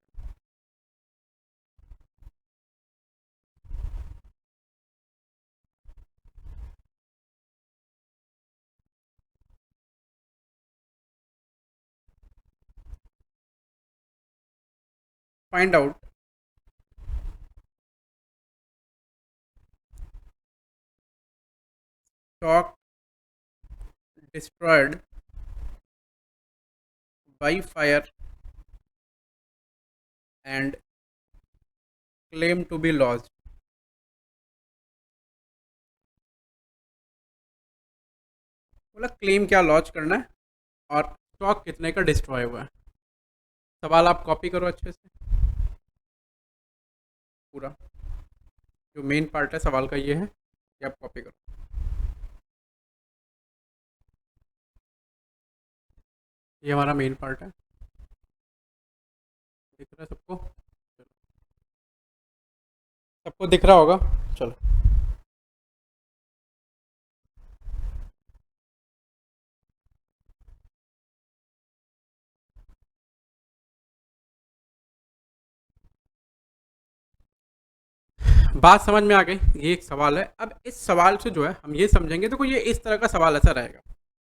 Find out stock destroyed by fire and claim to be lost. बोला क्लेम क्या लॉन्च करना है और स्टॉक कितने का डिस्ट्रॉय हुआ है। सवाल आप कॉपी करो अच्छे से पूरा, जो मेन पार्ट है सवाल का ये है कि आप कॉपी करो। ये हमारा मेन पार्ट है, दिख रहा है सबको? चलो, सबको दिख रहा होगा। चलो, बात समझ में आ गई। ये एक सवाल है। अब इस सवाल से जो है हम ये समझेंगे, देखो ये इस तरह का सवाल ऐसा रहेगा।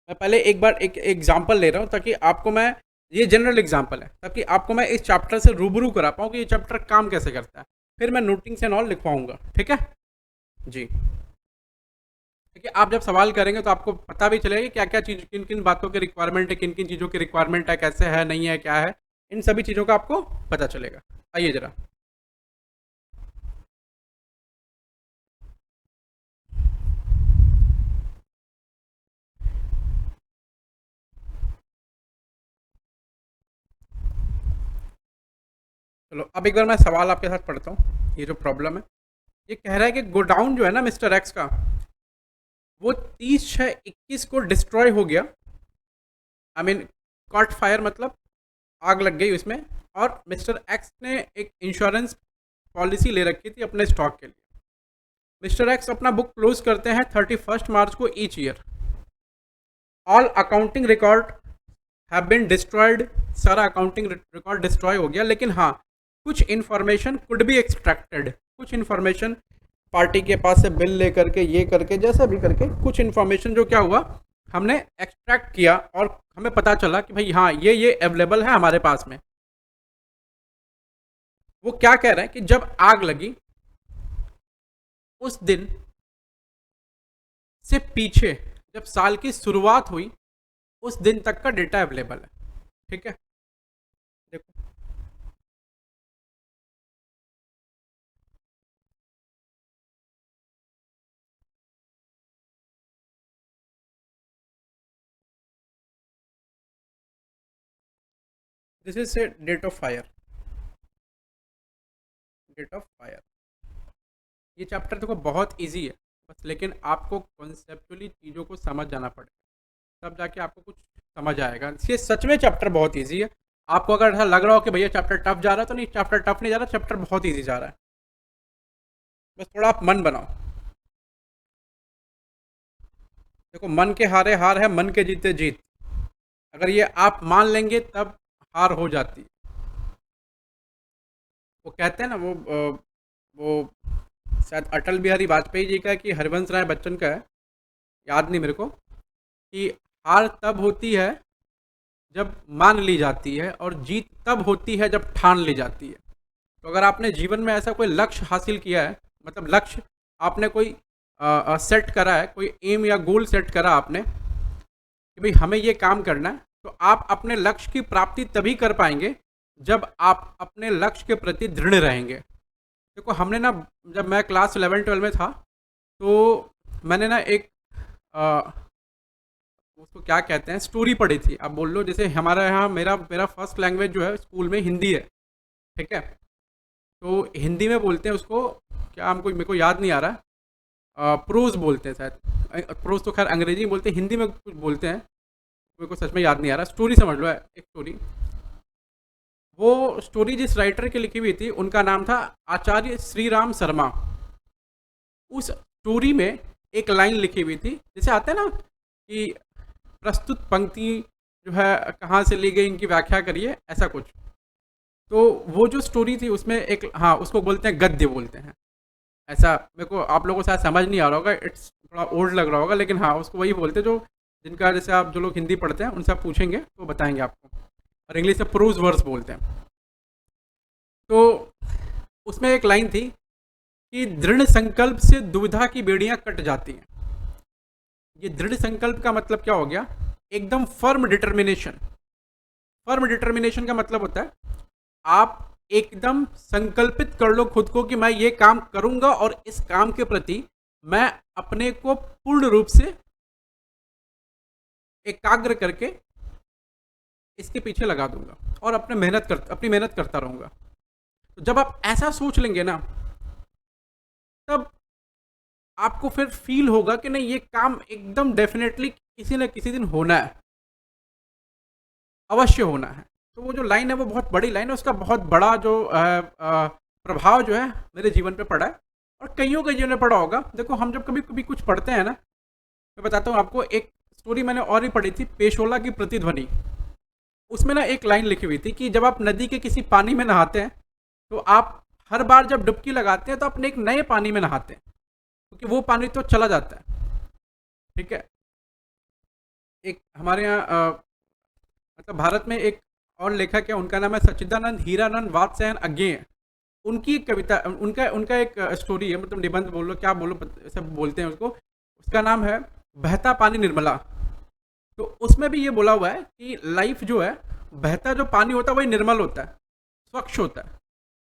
मैं पहले एक बार एक एग्जांपल ले रहा हूँ ताकि आपको मैं, ये जनरल एग्जांपल है ताकि आपको मैं इस चैप्टर से रूबरू करा पाऊँ कि ये चैप्टर काम कैसे करता है। फिर मैं नोटिंग से नॉल लिखवाऊंगा। ठीक है जी। देखिए, आप जब सवाल करेंगे तो आपको पता भी चलेगा कि क्या क्या चीज़, किन किन बातों की रिक्वायरमेंट है, किन किन चीज़ों की रिक्वायरमेंट है, कैसे है, नहीं है, क्या है। इन सभी चीज़ों का आपको पता चलेगा। आइए जरा, चलो अब एक बार मैं सवाल आपके साथ पढ़ता हूँ। ये जो प्रॉब्लम है, ये कह रहा है कि गोडाउन जो है ना मिस्टर एक्स का, वो 30/6/21 को डिस्ट्रॉय हो गया। आई मीन कॉट फायर, मतलब आग लग गई उसमें। और मिस्टर एक्स ने एक इंश्योरेंस पॉलिसी ले रखी थी अपने स्टॉक के लिए। मिस्टर एक्स अपना बुक क्लोज करते हैं 31 मार्च को each year. All accounting record have been destroyed. सारा अकाउंटिंग रिकॉर्ड डिस्ट्रॉय हो गया, लेकिन हाँ, कुछ इन्फॉर्मेशन कुड बी एक्सट्रैक्टेड। कुछ इन्फॉर्मेशन पार्टी के पास से बिल लेकर के, ये करके, जैसा भी करके, कुछ इन्फॉर्मेशन जो क्या हुआ, हमने एक्सट्रैक्ट किया और हमें पता चला कि भाई हाँ, ये अवेलेबल है हमारे पास में। वो क्या कह रहे हैं कि जब आग लगी उस दिन से पीछे, जब साल की शुरुआत हुई उस दिन तक का डेटा अवेलेबल है। ठीक है, देखो, this is a date of fire, date of fire. ये चैप्टर देखो बहुत ईजी है, बस लेकिन आपको कॉन्सेप्चुअली चीज़ों को समझ जाना पड़ेगा, तब जाके आपको कुछ समझ आएगा। ये सच में चैप्टर बहुत ईजी है। आपको अगर ऐसा लग रहा हो कि भैया चैप्टर टफ जा रहा है, तो नहीं, चैप्टर टफ नहीं जा रहा, चैप्टर बहुत ईजी जा रहा है। बस थोड़ा आप मन बनाओ। देखो, मन के हारे हार है, मन के जीते जीत। अगर ये आप मान लेंगे तब हार हो जाती है। वो कहते हैं ना, वो शायद अटल बिहारी वाजपेयी जी का है कि हरिवंश राय बच्चन का है, याद नहीं मेरे को, कि हार तब होती है जब मान ली जाती है और जीत तब होती है जब ठान ली जाती है। तो अगर आपने जीवन में ऐसा कोई लक्ष्य हासिल किया है, मतलब लक्ष्य आपने कोई सेट करा है, कोई एम या गोल सेट करा आपने कि भाई हमें ये काम करना है, तो आप अपने लक्ष्य की प्राप्ति तभी कर पाएंगे जब आप अपने लक्ष्य के प्रति दृढ़ रहेंगे। देखो, हमने ना, जब मैं क्लास 11-12 में था, तो मैंने ना एक उसको क्या कहते हैं, स्टोरी पढ़ी थी। अब बोल लो, जैसे हमारे यहाँ मेरा मेरा फर्स्ट लैंग्वेज जो है स्कूल में हिंदी है, ठीक है। तो हिंदी में बोलते हैं उसको, क्या हमको, मेरे को याद नहीं आ रहा, प्रोज बोलते हैं शायद। प्रोज तो खैर अंग्रेजी में बोलते हैं, हिंदी में कुछ बोलते हैं, मेरे को सच में याद नहीं आ रहा। स्टोरी समझ लो, एक स्टोरी। वो स्टोरी जिस राइटर की लिखी हुई थी, उनका नाम था आचार्य श्री राम शर्मा। उस स्टोरी में एक लाइन लिखी हुई थी, जैसे आते हैं ना कि प्रस्तुत पंक्ति जो है कहाँ से ली गई, इनकी व्याख्या करिए, ऐसा कुछ। तो वो जो स्टोरी थी उसमें एक, हाँ, उसको बोलते हैं गद्य बोलते हैं, ऐसा। मेरे को आप लोगों को शायद समझ नहीं आ रहा होगा, इट्स थोड़ा ओल्ड लग रहा होगा, लेकिन हाँ, उसको वही बोलते हैं जो, जिनका जैसे आप जो लोग हिंदी पढ़ते हैं उनसे आप पूछेंगे तो बताएंगे आपको, और इंग्लिश में प्रोज वर्स बोलते हैं। तो उसमें एक लाइन थी कि दृढ़ संकल्प से दुविधा की बेड़ियां कट जाती हैं। ये दृढ़ संकल्प का मतलब क्या हो गया? एकदम फर्म डिटर्मिनेशन। फर्म डिटर्मिनेशन का मतलब होता है आप एकदम संकल्पित कर लो खुद को कि मैं ये काम करूंगा और इस काम के प्रति मैं अपने को पूर्ण रूप से एकाग्र करके इसके पीछे लगा दूंगा और अपनी मेहनत करता रहूंगा। तो जब आप ऐसा सोच लेंगे ना, तब आपको फिर फील होगा कि नहीं, ये काम एकदम डेफिनेटली किसी न किसी दिन होना है, अवश्य होना है। तो वो जो लाइन है वो बहुत बड़ी लाइन है, उसका बहुत बड़ा जो प्रभाव जो है मेरे जीवन पे पड़ा है और कईयों के जीवन में पड़ा होगा। देखो, हम जब कभी कभी कुछ पढ़ते हैं ना, मैं बताता हूँ आपको, एक स्टोरी मैंने और ही पढ़ी थी, पेशोला की प्रतिध्वनि। उसमें ना एक लाइन लिखी हुई थी कि जब आप नदी के किसी पानी में नहाते हैं, तो आप हर बार जब डुबकी लगाते हैं तो अपने एक नए पानी में नहाते हैं, क्योंकि वो पानी तो चला जाता है, ठीक है। एक हमारे यहाँ मतलब भारत में एक और लेखक है, उनका नाम है सच्चिदानंद हीरानंद वात्स्यायन अज्ञेय। उनकी एक कविता, उनका उनका एक स्टोरी है, मतलब निबंध बोल लो, क्या बोलो, ऐसे बोलते हैं उसको। उसका नाम है बहता पानी निर्मला। तो उसमें भी ये बोला हुआ है कि लाइफ जो है, बहता जो पानी होता है वही निर्मल होता है, स्वच्छ होता है,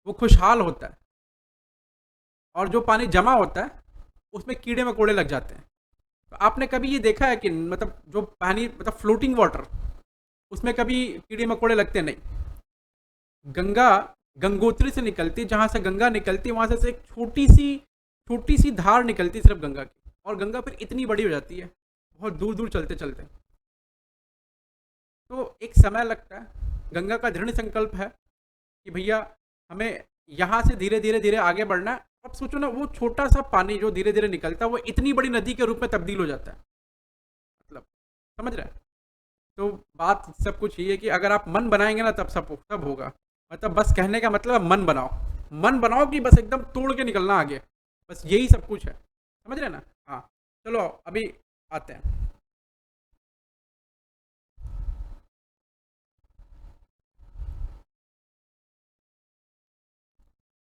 वो खुशहाल होता है। और जो पानी जमा होता है उसमें कीड़े मकोड़े लग जाते हैं। तो आपने कभी ये देखा है कि मतलब जो पानी, मतलब फ्लोटिंग वाटर, उसमें कभी कीड़े मकोड़े लगते नहीं। गंगा गंगोत्री से निकलती, जहाँ से गंगा निकलती वहाँ से एक छोटी सी धार निकलती सिर्फ गंगा की, और गंगा फिर इतनी बड़ी हो जाती है बहुत दूर दूर चलते चलते। तो एक समय लगता है, गंगा का दृढ़ संकल्प है कि भैया हमें यहाँ से धीरे धीरे धीरे आगे बढ़ना है। अब सोचो ना, वो छोटा सा पानी जो धीरे धीरे निकलता है वो इतनी बड़ी नदी के रूप में तब्दील हो जाता है, मतलब समझ रहे हैं। तो बात सब कुछ ये है कि अगर आप मन बनाएंगे ना, तब सब होगा। मतलब बस कहने का मतलब है मन बनाओ, मन बनाओ कि बस एकदम तोड़ के निकलना आगे, बस यही सब कुछ है, समझ रहे ना। हाँ, चलो अभी आते हैं।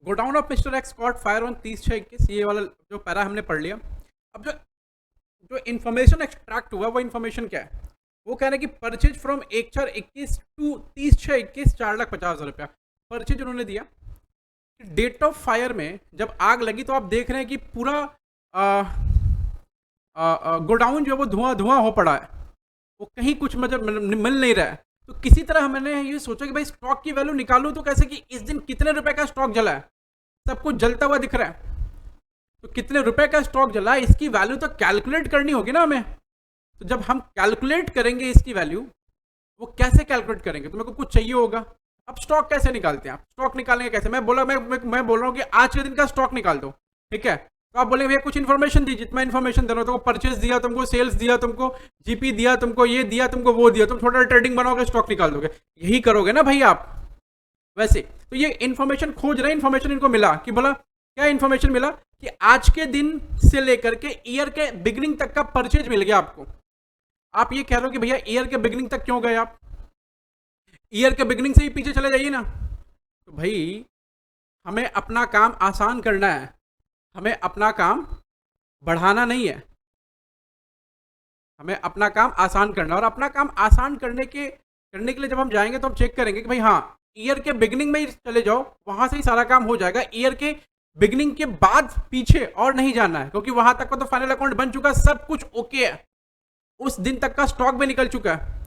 Godown of mister x cot fire on 30/6/21, ये वाला जो पैरा हमने पढ़ लिया। अब जो जो इन्फॉर्मेशन एक्सट्रैक्ट हुआ वो इन्फॉर्मेशन क्या है? वो कह रहे हैं कि परचेज फ्रॉम 1/4/21 टू 30/6/21 4,50,000 परचेज उन्होंने दिया। डेट ऑफ फायर में जब आग लगी तो आप देख रहे हैं कि पूरा गोडाउन जो है वो धुआं धुआं हो पड़ा है, वो कहीं कुछ मतलब मिल नहीं रहा है। तो किसी तरह मैंने ये सोचा कि भाई स्टॉक की वैल्यू निकालूं तो कैसे, कि इस दिन कितने रुपए का स्टॉक जला है, सब कुछ जलता हुआ दिख रहा है। तो कितने रुपए का स्टॉक जला है इसकी वैल्यू तो कैलकुलेट करनी होगी ना हमें। तो जब हम कैलकुलेट करेंगे इसकी वैल्यू, वो कैसे कैलकुलेट करेंगे, तो मेरे को कुछ चाहिए होगा। अब स्टॉक कैसे निकालते हैं, आप स्टॉक निकालेंगे कैसे, मैं बोल रहा हूँ कि आज के दिन का स्टॉक निकाल दो, ठीक है। तो आप बोलेंगे भैया कुछ इन्फॉर्मेशन दी, जितना इन्फॉर्मेशन दे रहा हूँ, तुमको परचेज दिया, तुमको सेल्स दिया, तुमको जीपी दिया, तुमको ये दिया, तुमको वो दिया, तुम थोड़ा ट्रेडिंग बनाओगे स्टॉक निकाल दोगे, यही करोगे ना भाई आप। वैसे तो ये इन्फॉर्मेशन खोज रहे हैं, इन्फॉर्मेशन इनको मिला कि बोला क्या इन्फॉर्मेशन मिला कि आज के दिन से लेकर के ईयर के बिगिनिंग तक का परचेज मिल गया आपको। आप ये कह रहे हो कि भैया ईयर के बिगिनिंग तक क्यों गए आप, ईयर के बिगिनिंग से ही पीछे चले जाइए ना। तो भाई हमें अपना काम आसान करना है, हमें अपना काम बढ़ाना नहीं है, हमें अपना काम आसान करना है। और अपना काम आसान करने के लिए जब हम जाएंगे तो हम चेक करेंगे कि भाई हाँ ईयर के बिगिनिंग में ही चले जाओ, वहां से ही सारा काम हो जाएगा। ईयर के बिगिनिंग के बाद पीछे और नहीं जाना है, क्योंकि वहां तक का तो फाइनल अकाउंट बन चुका है, सब कुछ ओके है, उस दिन तक का स्टॉक भी निकल चुका है।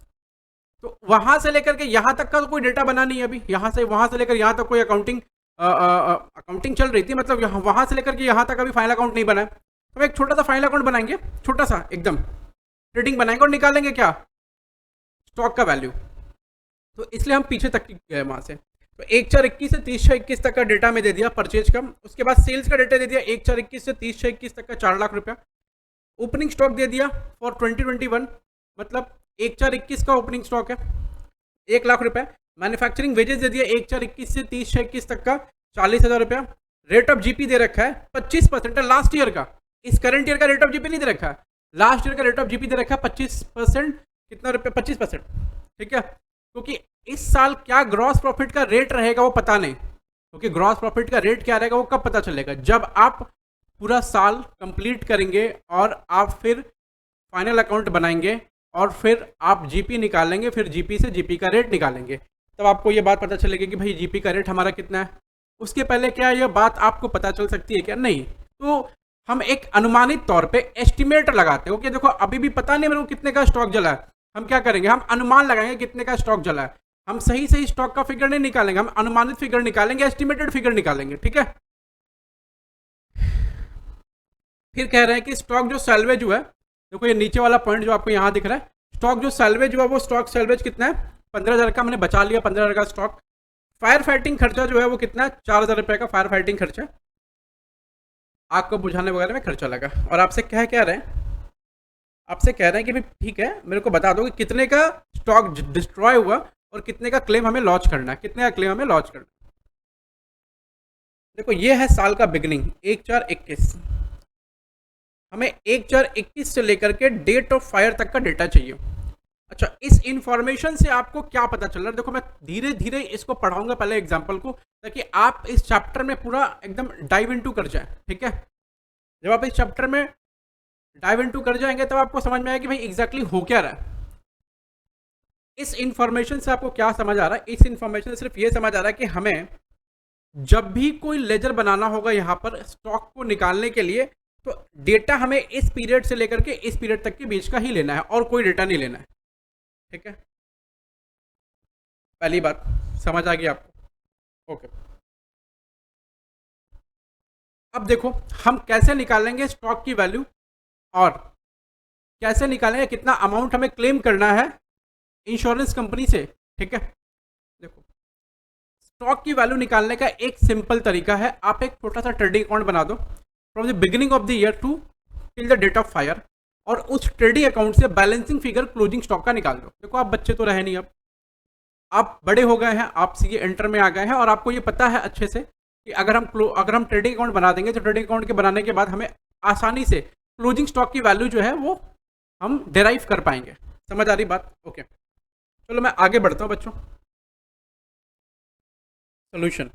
तो वहां से लेकर के यहां तक का तो कोई डेटा बना नहीं है अभी, वहां से लेकर यहां तक कोई अकाउंटिंग चल रही थी, मतलब वहां से लेकर के यहां तक अभी फाइनल अकाउंट नहीं बना है। तो एक छोटा सा फाइनल अकाउंट बनाएंगे, छोटा सा एकदम ट्रेडिंग बनाएंगे और निकालेंगे क्या, स्टॉक का वैल्यू। तो इसलिए हम पीछे तक गए वहां से। तो 1/4/21 से 30/6/21 तक का डेटा में दे दिया परचेज का। उसके बाद सेल्स का डेटा दे दिया 1/4/21 से 30/6/21 तक का 4 लाख रुपया। ओपनिंग स्टॉक दे दिया फॉर 2021, मतलब 1/4/21 का ओपनिंग स्टॉक है 1 लाख रुपया। मैन्युफैक्चरिंग वेजेस दे दिया 1/4/21 से 30/6/21 तक का 40,000 रुपया। रेट ऑफ जीपी दे रखा है 25% है लास्ट ईयर का, इस करंट ईयर का रेट ऑफ जीपी नहीं दे रखा है, लास्ट ईयर का रेट ऑफ जीपी दे रखा है 25%। कितना रुपया, 25%, ठीक है। क्योंकि इस साल क्या ग्रॉस प्रॉफिट का रेट रहेगा वो पता नहीं, क्योंकि ग्रॉस प्रॉफिट का रेट क्या रहेगा वो कब पता चलेगा, जब आप पूरा साल कंप्लीट करेंगे और आप फिर फाइनल अकाउंट बनाएंगे और फिर आप जीपी निकालेंगे, फिर जीपी से जीपी का रेट निकालेंगे, तब आपको ये बात पता चलेगी कि भाई जीपी का रेट हमारा कितना है। उसके पहले क्या यह बात आपको पता चल सकती है क्या, नहीं। तो हम एक अनुमानित तौर पे एस्टिमेट लगाते हो कि देखो अभी भी पता नहीं मेरे को कितने का स्टॉक जला है, हम क्या करेंगे, हम अनुमान लगाएंगे कितने का स्टॉक जला है। हम सही सही स्टॉक का फिगर नहीं निकालेंगे, हम अनुमानित फिगर निकालेंगे, एस्टिमेटेड फिगर निकालेंगे, ठीक है। फिर कह रहे हैं कि स्टॉक जो सैल्वेज हुआ है, देखो ये नीचे वाला पॉइंट जो आपको यहाँ दिख रहा है, स्टॉक जो सैल्वेज हुआ वो स्टॉक सैल्वेज कितना है, 15,000 का हमने बचा लिया, 15,000 का स्टॉक। फायर फाइटिंग खर्चा जो है वो कितना है, 4,000 रुपये का फायर फाइटिंग खर्चा, आग को बुझाने वगैरह में खर्चा लगा। और आपसे क्या कह रहे हैं, आपसे कह रहे हैं कि भाई ठीक है मेरे को बता दो कि कितने का स्टॉक डिस्ट्रॉय हुआ और कितने का क्लेम हमें लॉन्च करना है, कितने का क्लेम हमें लॉन्च करना है। देखो ये है साल का बिगनिंग 1/4/21, हमें 1/4/21 से लेकर के डेट ऑफ फायर तक का डेटा चाहिए। अच्छा, इस इंफॉर्मेशन से आपको क्या पता चल रहा है, देखो मैं धीरे धीरे इसको पढ़ाऊंगा पहले एग्जाम्पल को, ताकि आप इस चैप्टर में पूरा एकदम डाइव इनटू कर जाए, ठीक है। जब आप इस चैप्टर में डाइव इनटू कर जाएंगे तब आपको समझ में आएगा कि भाई एग्जैक्टली हो क्या रहा है। इस इंफॉर्मेशन से आपको क्या समझ आ रहा है, इस इंफॉर्मेशन से सिर्फ ये समझ आ रहा है कि हमें जब भी कोई लेजर बनाना होगा यहाँ पर स्टॉक को निकालने के लिए, तो डेटा हमें इस पीरियड से लेकर के इस पीरियड तक के बीच का ही लेना है और कोई डेटा नहीं लेना है, ठीक है। पहली बात समझ आ गई आपको, ओके। अब देखो हम कैसे निकालेंगे स्टॉक की वैल्यू और कैसे निकालेंगे कितना अमाउंट हमें क्लेम करना है इंश्योरेंस कंपनी से, ठीक है। देखो स्टॉक की वैल्यू निकालने का एक सिंपल तरीका है, आप एक छोटा सा ट्रेडिंग अकाउंट बना दो from the beginning of the year to till the date of fire, और उस ट्रेडिंग अकाउंट से बैलेंसिंग फिगर क्लोजिंग स्टॉक का निकाल दो। देखो आप बच्चे तो रहे नहीं, अब आप बड़े हो गए हैं, आप सीए एंटर में आ गए हैं और आपको ये पता है अच्छे से कि अगर हम ट्रेडिंग अकाउंट बना देंगे तो ट्रेडिंग अकाउंट के बनाने के बाद हमें आसानी से क्लोजिंग स्टॉक की वैल्यू जो है वो हम डिराइव कर पाएंगे। समझ आ रही बात, ओके। चलो मैं आगे बढ़ता हूँ बच्चों। सोल्यूशन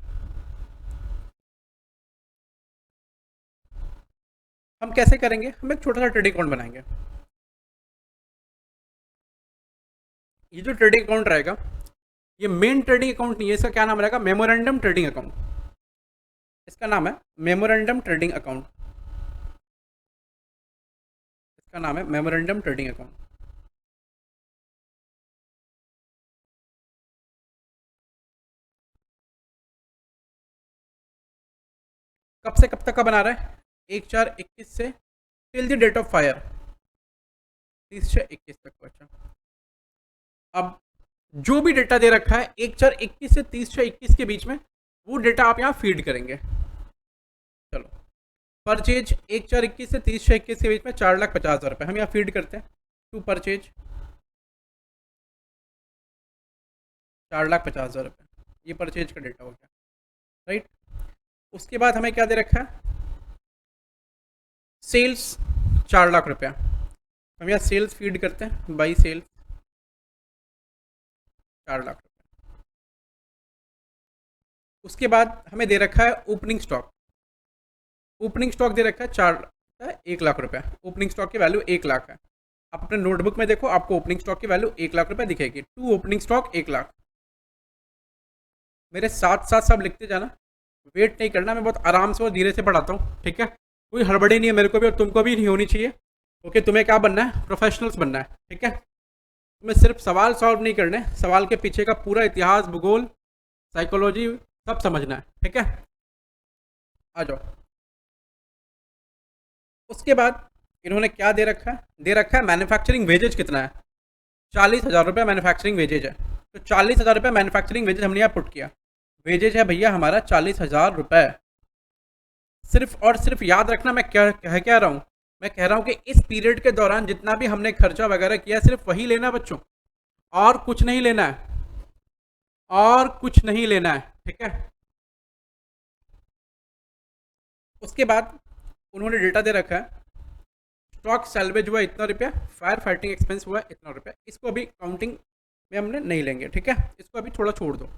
हम कैसे करेंगे, हम एक छोटा सा ट्रेडिंग अकाउंट बनाएंगे। ये जो ट्रेडिंग अकाउंट रहेगा ये मेन ट्रेडिंग अकाउंट नहीं है, इसका क्या नाम रहेगा, मेमोरेंडम ट्रेडिंग अकाउंट, इसका नाम है मेमोरेंडम ट्रेडिंग अकाउंट, इसका नाम है मेमोरेंडम ट्रेडिंग अकाउंट। कब से कब तक का बना रहा है, 1/4/21 से till the date of fire 30/6/21 तक बच्चा। अब जो भी डेटा दे रखा है 1/4/21 से 30/6/21 के बीच में, वो डेटा आप यहाँ फीड करेंगे। चलो, परचेज 1/4/21 से 30/6/21 के बीच में 4,50,000 रुपये हम यहाँ फीड करते हैं टू परचेज 4,50,000 रुपये, ये परचेज का डेटा हो गया, राइट। उसके बाद हमें क्या दे रखा है, सेल्स 4,00,000 रुपया, हम यहाँ सेल्स फीड करते हैं, बाई सेल्स 4,00,000 रुपये। उसके बाद हमें दे रखा है ओपनिंग स्टॉक, ओपनिंग स्टॉक दे रखा है 1,00,000 रुपया, ओपनिंग स्टॉक की वैल्यू 1,00,000 है। आप अपने नोटबुक में देखो, आपको ओपनिंग स्टॉक की वैल्यू 1,00,000 रुपये दिखेगी, टू ओपनिंग स्टॉक 1,00,000। मेरे साथ साथ सब लिखते जाना, वेट नहीं करना, मैं बहुत आराम से और धीरे से पढ़ाता हूँ, ठीक है। कोई हड़बड़ी नहीं है, मेरे को भी और तुमको भी नहीं होनी चाहिए। ओके, तुम्हें क्या बनना है, प्रोफेशनल्स बनना है, ठीक है। तुम्हें सिर्फ सवाल सॉल्व नहीं करने, सवाल के पीछे का पूरा इतिहास, भूगोल, साइकोलॉजी सब समझना है, ठीक है। आ जाओ। उसके बाद इन्होंने क्या दे रखा है, दे रखा है मैन्युफैक्चरिंग वेजेज कितना है, 40,000 रुपये मैन्युफैक्चरिंग वेजेज है। तो 40,000 रुपये मैन्युफैक्चरिंग वेजेज हमने यहाँ पुट किया, वेजेज है भैया हमारा 40,000 रुपये। सिर्फ और सिर्फ याद रखना मैं क्या रहा हूँ, मैं कह रहा हूँ कि इस पीरियड के दौरान जितना भी हमने खर्चा वगैरह किया सिर्फ वही लेना है बच्चों, और कुछ नहीं लेना है, और कुछ नहीं लेना है, ठीक है। उसके बाद उन्होंने डेटा दे रखा है, स्टॉक सैल्वेज हुआ इतना रुपया, फायर फाइटिंग एक्सपेंस हुआ इतना रुपया, इसको अभी काउंटिंग में हमने नहीं लेंगे, ठीक है, इसको अभी थोड़ा छोड़ दो।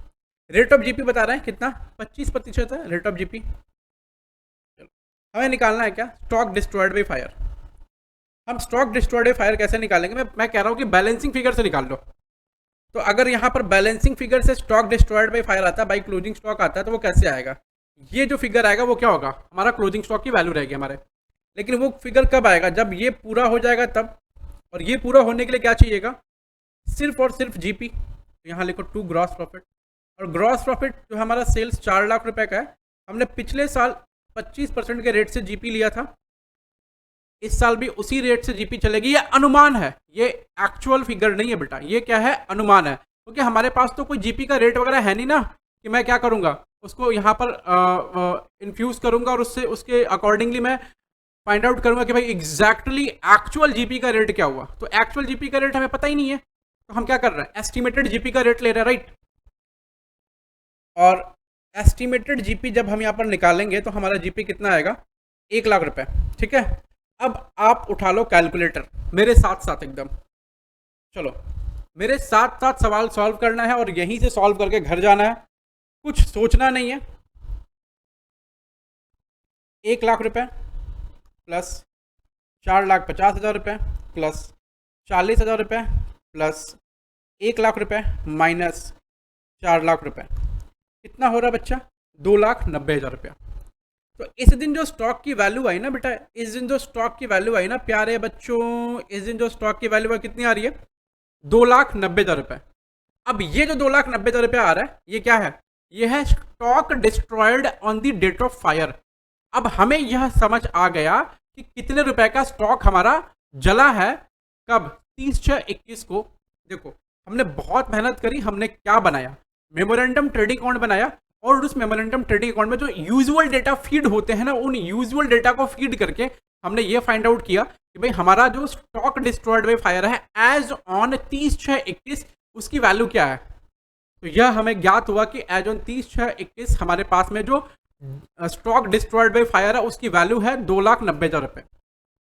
रेट ऑफ जीपी बता रहा है कितना, 25% है रेट ऑफ जीपी। चलो, हमें निकालना है क्या, स्टॉक डिस्ट्रॉयड बाई फायर। हम स्टॉक डिस्ट्रॉयड बाई फायर कैसे निकालेंगे, मैं कह रहा हूँ कि बैलेंसिंग फिगर से निकाल लो। तो अगर यहाँ पर बैलेंसिंग फिगर से स्टॉक डिस्ट्रॉयड बाई फायर आता है, बाई क्लोजिंग स्टॉक आता है, तो वो कैसे आएगा, ये जो फिगर आएगा वो क्या होगा, हमारा क्लोजिंग स्टॉक की वैल्यू रहेगी हमारे। लेकिन वो फिगर कब आएगा, जब ये पूरा हो जाएगा तब, और ये पूरा होने के लिए क्या चाहिएगा, सिर्फ और सिर्फ जीपी। तो यहाँ लिखो टू ग्रॉस प्रॉफिट, और ग्रॉस प्रॉफिट जो हमारा सेल्स 4,00,000 रुपये का है, हमने पिछले साल 25% के रेट से जीपी लिया था, इस साल भी उसी रेट से जीपी चलेगी। ये अनुमान है, ये एक्चुअल फिगर नहीं है बेटा, ये क्या है, अनुमान है, क्योंकि हमारे पास तो कोई जीपी का रेट वगैरह है नहीं ना, कि मैं क्या करूँगा उसको यहाँ पर इन्फ्यूज़ करूँगा और उससे उसके अकॉर्डिंगली मैं फाइंड आउट करूँगा कि भाई एग्जैक्टली एक्चुअल जीपी का रेट क्या हुआ। तो एक्चुअल जीपी का रेट हमें पता ही नहीं है, तो हम क्या कर रहे हैं, एस्टिमेटेड जीपी का रेट ले रहे हैं, राइट। और एस्टिमेटेड जीपी जब हम यहाँ पर निकालेंगे तो हमारा जीपी कितना आएगा, 1,00,000 रुपये, ठीक है। अब आप उठा लो कैलकुलेटर मेरे साथ साथ एकदम, चलो मेरे साथ साथ सवाल सॉल्व करना है और यहीं से सॉल्व करके घर जाना है, कुछ सोचना नहीं है। 1,00,000 रुपये प्लस 4,50,000 रुपये प्लस 40,000 रुपये प्लस 1,00,000 रुपये माइनस 4,00,000 रुपये, कितना हो रहा है बच्चा, 2,90,000 रुपया। तो इस दिन जो स्टॉक की वैल्यू आई ना बेटा, इस दिन जो स्टॉक की वैल्यू आई ना प्यारे बच्चों, इस दिन जो स्टॉक की वैल्यू कितनी आ रही है, 2,90,000 रुपये। अब ये जो 2,90,000 रुपये आ रहा है, ये क्या है, ये है stock destroyed on the date of fire. अब हमें यह समझ आ गया कि कितने रुपए का स्टॉक हमारा जला है, कब, 30/6/21 को। देखो हमने बहुत मेहनत करी, हमने क्या बनाया, मेमोरेंडम ट्रेडिंग अकाउंट बनाया, और उस मेमोरेंडम ट्रेडिंग अकाउंट में जो यूजुअल डेटा फीड होते हैं ना, उन यूजुअल डेटा को फीड करके हमने ये फाइंड आउट किया कि भाई हमारा जो स्टॉक डिस्ट्रॉयड बाय फायर है एज ऑन 30/6/21, उसकी वैल्यू क्या है। तो यह हमें ज्ञात हुआ कि एज ऑन 30/6/21 हमारे पास में जो स्टॉक डिस्ट्रॉयड बाय फायर है उसकी वैल्यू है 2,90,000 रुपये।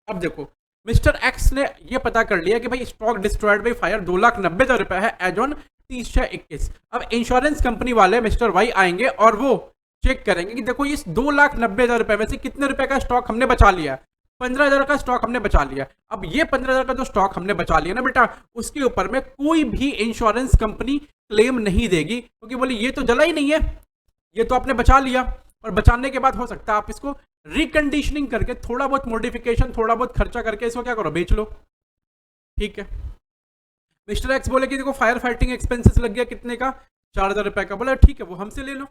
अब देखो मिस्टर एक्स ने यह पता कर लिया कि भाई स्टॉक डिस्ट्रॉयड बाय फायर 2,90,000 रुपये है एज ऑन 30/6/21। अब इंश्योरेंस कंपनी वाले मिस्टर वाई आएंगे और वो चेक करेंगे कि देखो इस 2,90,000 रुपये में से कितने रुपए का स्टॉक हमने बचा लिया, 15,000 का स्टॉक हमने बचा लिया। अब ये 15,000 का जो स्टॉक हमने बचा लिया ना बेटा, उसके ऊपर में कोई भी इंश्योरेंस कंपनी क्लेम नहीं देगी, क्योंकि बोली ये तो जला ही नहीं है, ये तो आपने बचा लिया। और बचाने के बाद हो सकता है आप इसको रिकंडीशनिंग करके, थोड़ा बहुत मॉडिफिकेशन, थोड़ा बहुत खर्चा करके इसको क्या करो, बेच लो, ठीक है। मिस्टर एक्स बोले कि देखो फायर फाइटिंग एक्सपेंसेस लग गया कितने का, 4,000 रुपए का, बोला ठीक है वो हमसे ले लो।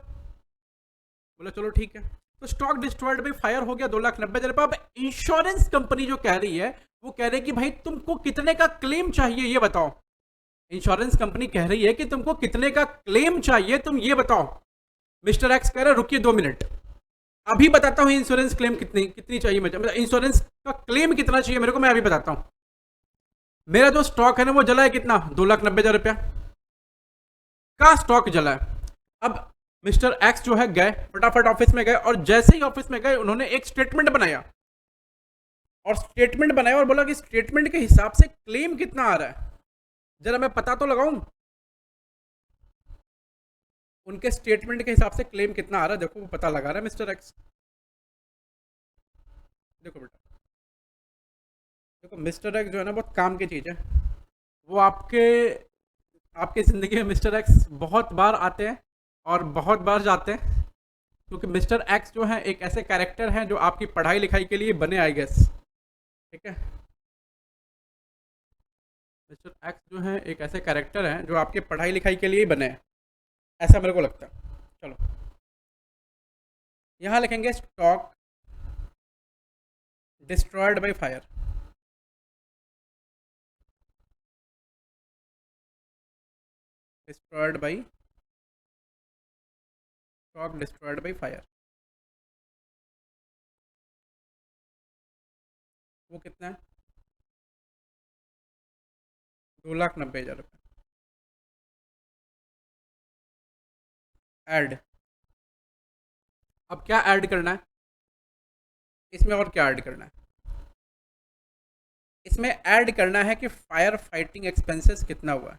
बोला चलो ठीक है। तो स्टॉक डिस्ट्रॉयड बाई फायर हो गया 2,90,000 रुपये। अब इंश्योरेंस कंपनी जो कह रही है, वो कह रही है कि भाई तुमको कितने का क्लेम चाहिए ये बताओ। इंश्योरेंस कंपनी कह रही है कि तुमको कितने का क्लेम चाहिए तुम ये बताओ। मिस्टर एक्स कह रहे रुकिए 2 मिनट, अभी बताता हूँ इंश्योरेंस क्लेम कितनी कितनी चाहिए मुझे, मतलब इंश्योरेंस का क्लेम कितना चाहिए मेरे को, मैं अभी बताता हूँ। मेरा जो स्टॉक है ना वो जला है कितना, 2,90,000 रुपया का स्टॉक जला है। अब मिस्टर एक्स जो है गए फटाफट ऑफिस में गए, और जैसे ही ऑफिस में गए उन्होंने एक स्टेटमेंट बनाया, और स्टेटमेंट बनाया और बोला कि स्टेटमेंट के हिसाब से क्लेम कितना आ रहा है, जरा मैं पता तो लगाऊं। उनके स्टेटमेंट के हिसाब से क्लेम कितना आ रहा है, देखो वो पता लगा रहा है मिस्टर एक्स। देखो बेटा, देखो मिस्टर एक्स जो है ना बहुत काम की चीज़ है। वो आपके आपकी ज़िंदगी में मिस्टर एक्स बहुत बार आते हैं और बहुत बार जाते हैं, क्योंकि मिस्टर एक्स जो है एक ऐसे कैरेक्टर हैं जो आपकी पढ़ाई लिखाई के लिए बने, आई गेस। ठीक है, मिस्टर एक्स जो है एक ऐसे कैरेक्टर हैं जो आपके पढ़ाई लिखाई के लिए ही बने हैं, ऐसा मेरे को लगता है। चलो, यहाँ लिखेंगे stock destroyed by fire. Destroyed by stock destroyed by fire, वो कितना है, 2,90,000 रुपये। ऐड, अब क्या ऐड करना है इसमें, और क्या ऐड करना है इसमें, ऐड करना है कि फायर फाइटिंग एक्सपेंसेस कितना हुआ है।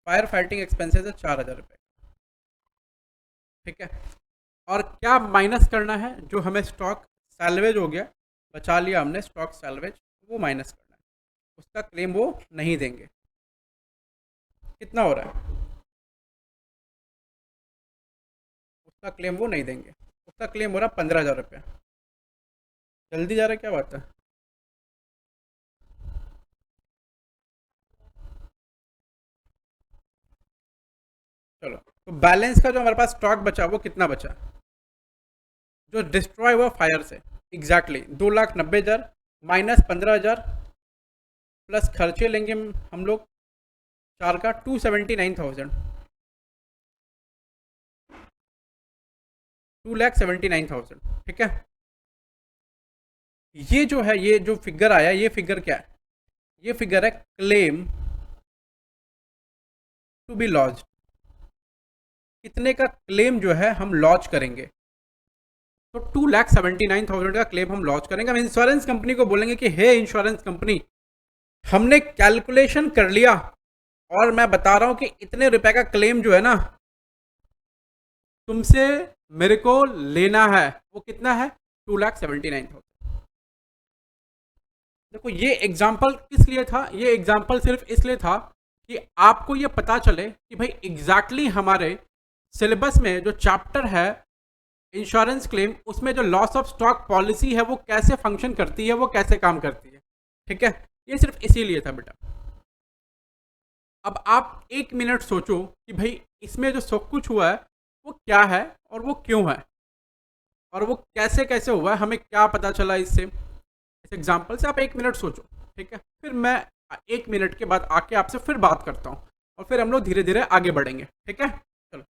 फायर फाइटिंग एक्सपेंसेस है 4,000 रुपये। ठीक है, और क्या माइनस करना है, जो हमें स्टॉक सैलवेज हो गया, बचा लिया हमने स्टॉक सैलवेज, वो माइनस करना है। उसका क्लेम वो नहीं देंगे। कितना हो रहा है, उसका क्लेम वो नहीं देंगे। उसका क्लेम हो रहा है 15,000 रुपये। जल्दी जा रहा है, क्या बात है। चलो, तो बैलेंस का जो हमारे पास स्टॉक बचा वो कितना बचा, जो डिस्ट्रॉय हुआ फायर से, एग्जैक्टली 2,90,000 माइनस 15,000 प्लस खर्चे लेंगे हम लोग चार का, 279,000, 2,79,000। ठीक है, ये जो है, ये जो फिगर आया, ये फिगर क्या है, ये फिगर है क्लेम टू बी लॉन्च। कितने का क्लेम जो है हम लॉन्च करेंगे, तो 2,79,000 का क्लेम हम लॉन्च करेंगे। हम इंश्योरेंस कंपनी को बोलेंगे कि हे इंश्योरेंस कंपनी, हमने कैलकुलेशन कर लिया और मैं बता रहा हूं कि इतने रुपए का क्लेम जो है ना तुमसे मेरे को लेना है, वो कितना है, 2,79,000। देखो ये एग्जाम्पल किस लिए था, ये एग्जाम्पल सिर्फ इसलिए था कि आपको ये पता चले कि भाई एग्जैक्टली हमारे सिलेबस में जो चैप्टर है इंश्योरेंस क्लेम, उसमें जो लॉस ऑफ स्टॉक पॉलिसी है वो कैसे फंक्शन करती है, वो कैसे काम करती है। ठीक है, ये सिर्फ इसीलिए था बेटा। अब आप 1 मिनट सोचो कि भाई इसमें जो सब कुछ हुआ है वो क्या है और वो क्यों है, और वो कैसे कैसे हुआ है, हमें क्या पता चला इससे, इस एग्जाम्पल से। आप 1 मिनट सोचो, ठीक है, फिर मैं 1 मिनट के बाद आके आपसे फिर बात करता हूँ, और फिर हम लोग धीरे धीरे आगे बढ़ेंगे। ठीक है, चलो।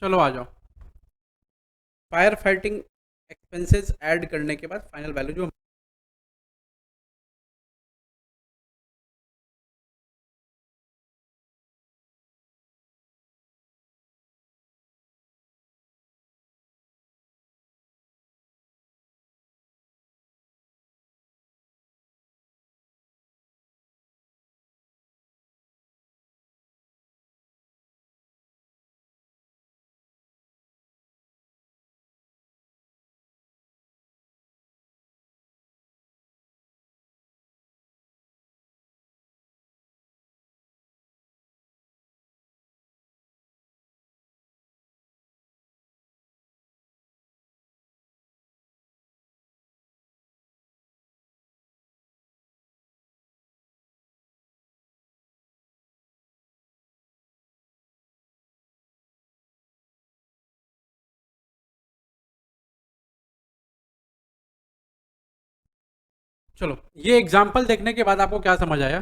चलो आ जाओ। फायर फाइटिंग एक्सपेंसेस ऐड करने के बाद फाइनल वैल्यू जो, चलो ये एग्जाम्पल देखने के बाद आपको क्या समझ आया?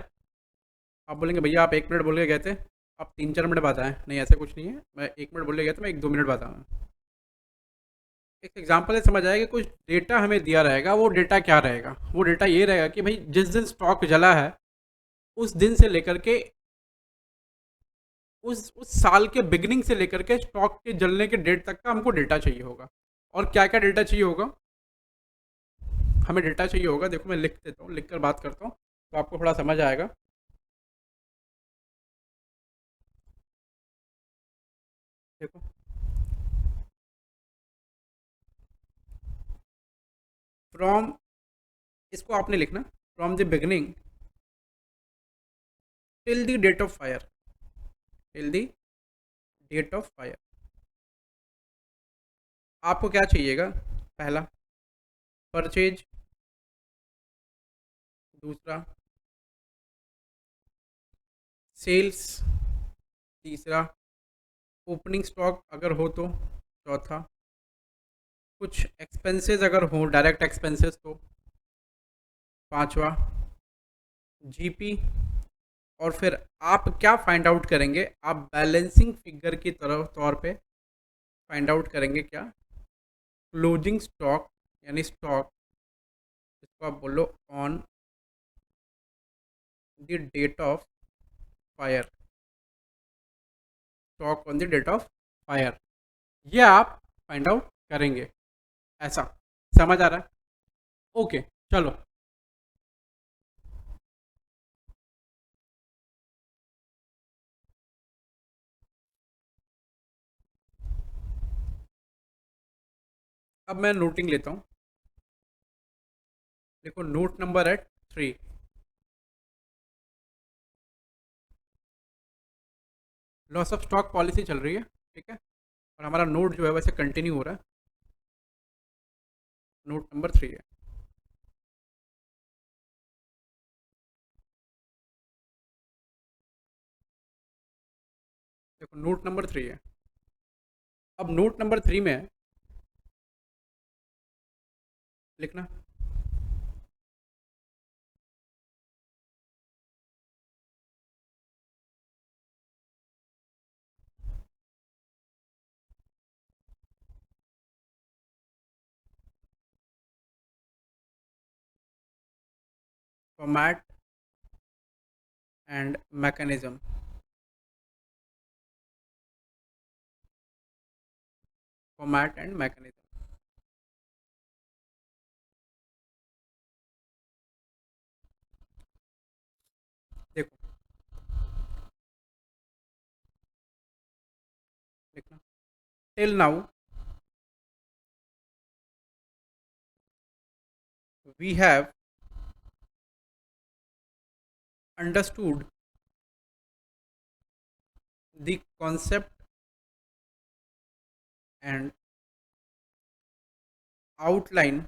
आप बोलेंगे भैया आप 1 मिनट बोल के गए थे, आप 3-4 मिनट बाद आए। नहीं, ऐसा कुछ नहीं है, मैं 1 मिनट बोल के गया था, मैं 1-2 मिनट बाद आया। एक एग्जाम्पल से समझ आया कि कुछ डेटा हमें दिया रहेगा, वो डेटा क्या रहेगा? वो डेटा ये रहेगा कि भाई जिस दिन स्टॉक जला है, उस दिन से लेकर के उस साल के बिगिनिंग से लेकर के स्टॉक के जलने के डेट तक का हमको डेटा चाहिए होगा। और क्या क्या डेटा चाहिए होगा? हमें डेटा चाहिए होगा, देखो मैं लिख देता हूँ, लिख कर बात करता हूँ तो आपको थोड़ा समझ आएगा। देखो, फ्रॉम, इसको आपने लिखना from the beginning till the date of fire, till the date of fire. आपको क्या चाहिएगा? पहला, परचेज। दूसरा, सेल्स। तीसरा, ओपनिंग स्टॉक अगर हो तो। चौथा, कुछ एक्सपेंसेस अगर हो, डायरेक्ट एक्सपेंसेस तो। पांचवा, जीपी। और फिर आप क्या फाइंड आउट करेंगे? आप बैलेंसिंग फिगर की तरफ तौर पे फाइंड आउट करेंगे क्या? क्लोजिंग स्टॉक, यानी स्टॉक जिसको आप बोलो on the date of fire, stock on the date of fire, ये आप फाइंड आउट करेंगे। ऐसा समझ आ रहा है? ओके, चलो। अब मैं नोटिंग लेता हूँ। देखो, नोट नंबर है 3। लॉस ऑफ स्टॉक पॉलिसी चल रही है, ठीक है, और हमारा नोट जो है वैसे कंटिन्यू हो रहा है। नोट नंबर 3 है। देखो, नोट नंबर 3 है। अब नोट नंबर 3 में लिखना, format and mechanism. Format and mechanism. देखो, लिखना, till now we have understood the concept and outline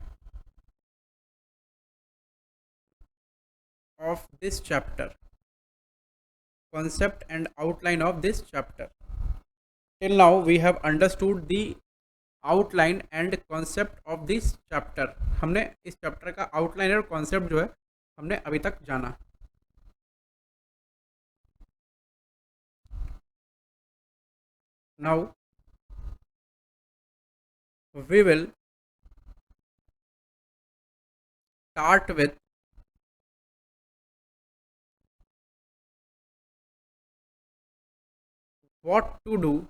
of this chapter, concept and outline of this chapter. Till now we have understood the outline and concept of this chapter. हमने इस chapter का outline और concept जो है हमने अभी तक जाना। Now we will start with what to do.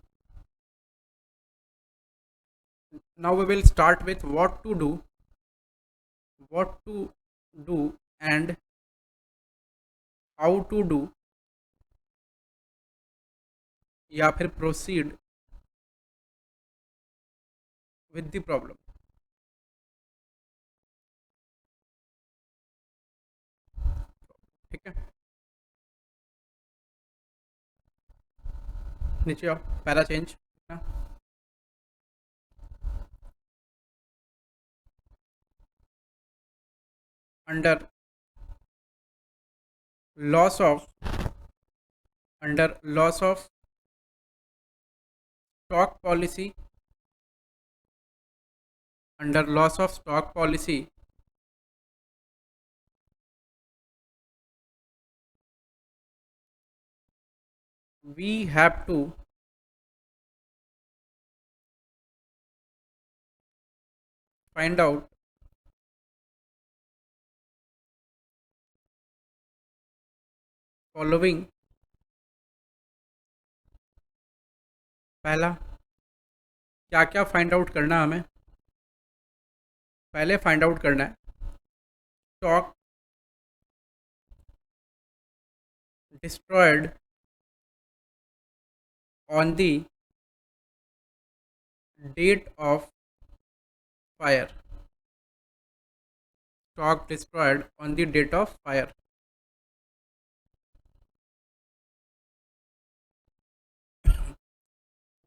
Now we will start with what to do and how to do, या फिर proceed with the problem. ठीक है, नीचे आओ, para change under loss of stock policy, under loss of stock policy we have to find out following. पहला, क्या क्या find out करना है हमें? पहले फाइंड आउट करना है stock destroyed on the date of fire, stock destroyed on the date of fire.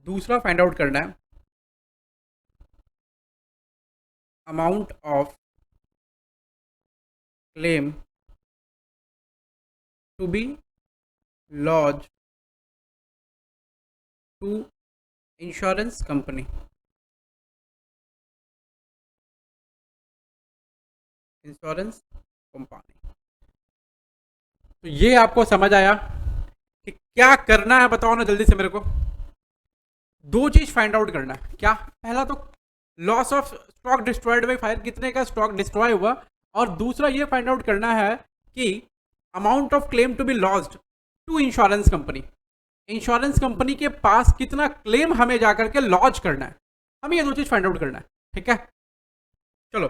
दूसरा फाइंड आउट करना है amount of claim to be lodge to insurance company. Insurance company. तो ये आपको समझ आया कि क्या करना है? बताओ ना जल्दी से मेरे को. दो चीज फाइंड आउट करना है. क्या? पहला तो loss of stock destroyed by fire, कितने का स्टॉक डिस्ट्रॉय हुआ. और दूसरा ये फाइंड आउट करना है कि amount of claim to be lost to insurance company. Insurance company के पास कितना क्लेम हमें जाकर के लॉन्च करना है. हमें ये दो चीज फाइंड आउट करना है. ठीक है, चलो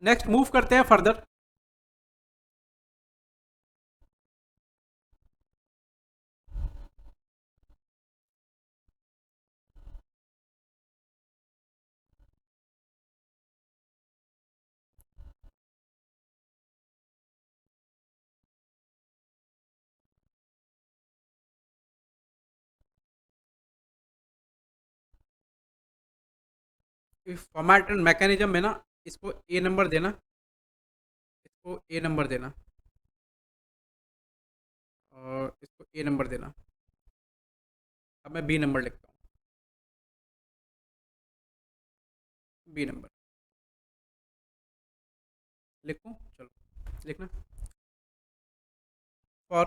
नेक्स्ट मूव करते हैं फर्दर. फॉर्मेट एंड मैकेनिज्म में ना, इसको ए नंबर देना, इसको ए नंबर देना, और इसको ए नंबर देना. अब मैं बी नंबर लिखता हूँ. बी नंबर लिखूँ? चलो लिखना. For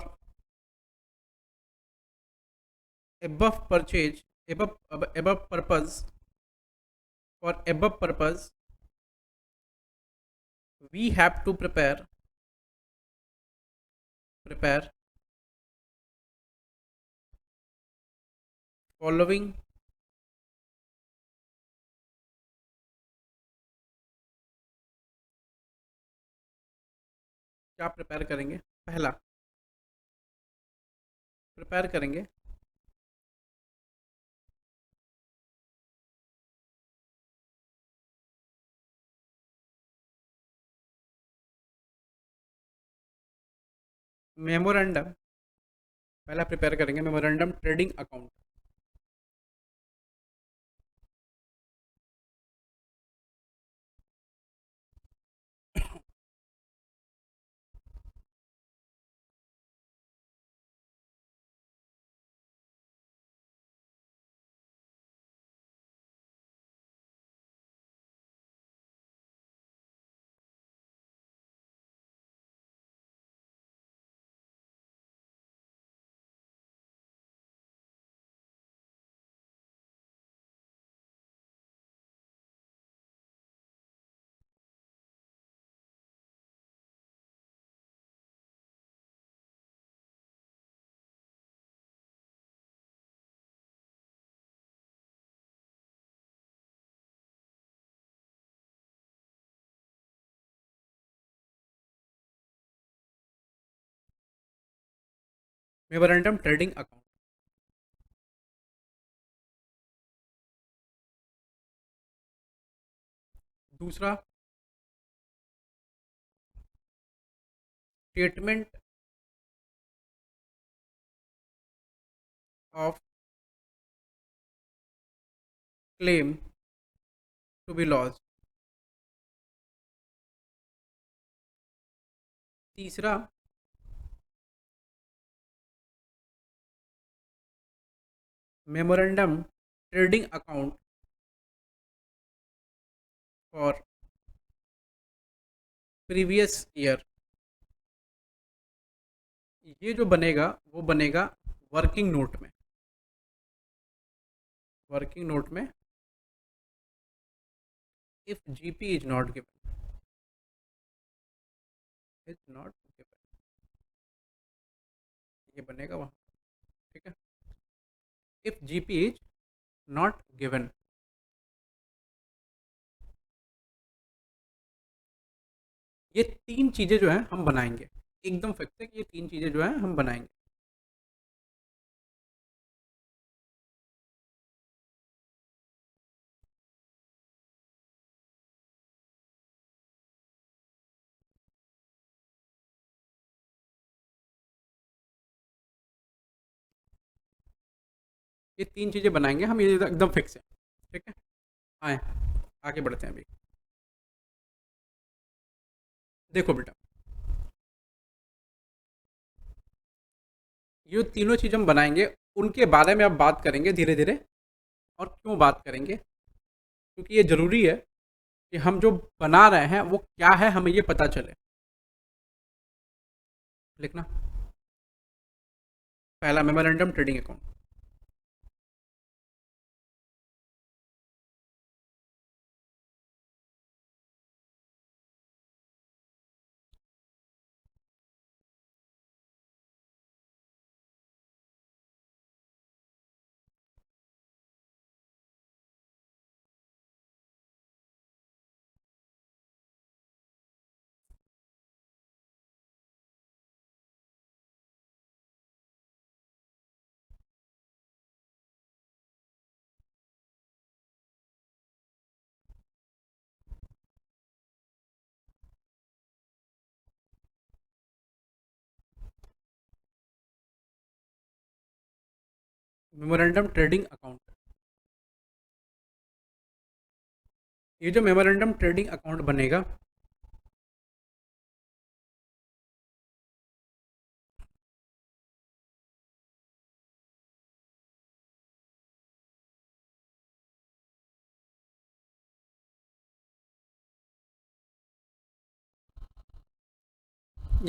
above purchase, above purpose, for above purpose we have to prepare following क्या प्रिपेयर करेंगे? पहला प्रिपेयर करेंगे मेमोरेंडम. पहला प्रिपेयर करेंगे memorandum trading account. Memorandum trading account. दूसरा, statement of claim to be lodge. तीसरा, memorandum trading account for previous year. ये जो बनेगा वो बनेगा वर्किंग नोट में। वर्किंग नोट में if GP is not given, is not given, ये बनेगा वहाँ। ठीक है, if GP is not given. ये तीन चीज़ें जो हैं हम बनाएंगे, एकदम फिक्स है कि ये तीन चीज़ें जो हैं हम बनाएंगे। ये तीन चीज़ें बनाएंगे हम, ये एकदम फिक्स है। ठीक है, आए आगे बढ़ते हैं अभी। देखो बेटा, ये तीनों चीज़ हम बनाएंगे, उनके बारे में अब बात करेंगे धीरे धीरे। और क्यों बात करेंगे, क्योंकि ये ज़रूरी है कि हम जो बना रहे हैं वो क्या है हमें ये पता चले। लिखना, पहला memorandum trading account. Memorandum trading account, ये जो मेमोरेंडम ट्रेडिंग अकाउंट बनेगा,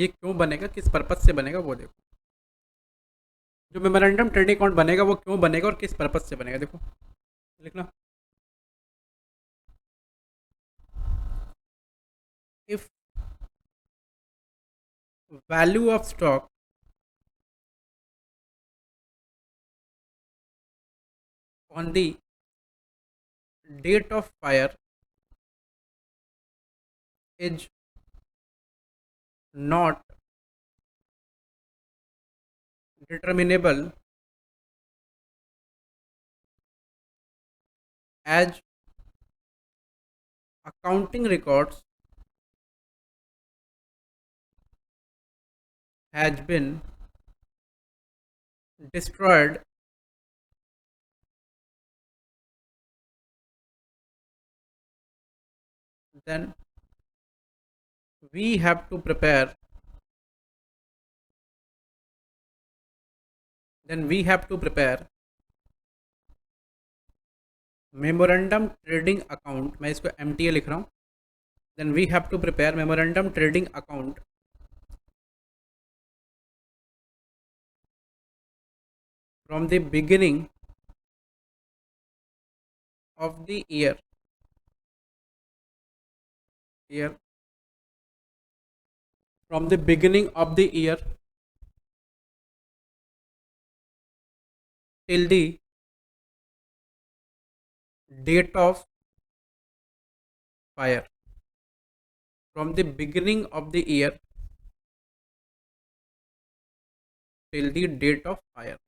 ये क्यों बनेगा, किस पर्पज से बनेगा वो देखो। जो मेमोरेंडम ट्रेडिंग अकाउंट बनेगा वो क्यों बनेगा और किस पर्पज से बनेगा, देखो लिखना। If value of stock on the date of fire is not determinable as accounting records has been destroyed, then we have to prepare memorandum trading account, मैं इसको MTA लिख रहा हूँ, then we have to prepare memorandum trading account from the beginning of the year from the beginning of the year till the date of fire, from the beginning of the year till the date of fire,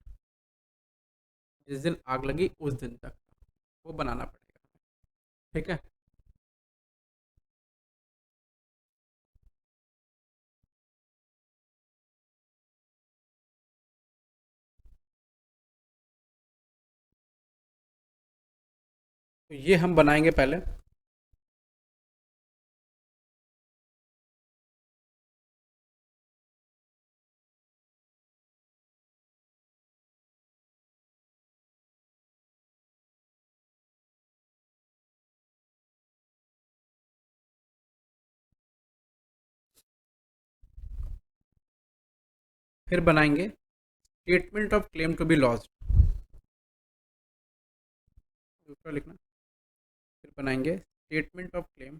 जिस दिन आग लगी उस दिन तक वो बनाना पड़ेगा। ठीक है। तो ये हम बनाएंगे पहले। फिर बनाएंगे statement of claim to be lost, दूसरा लिखना। फिर बनाएंगे statement of claim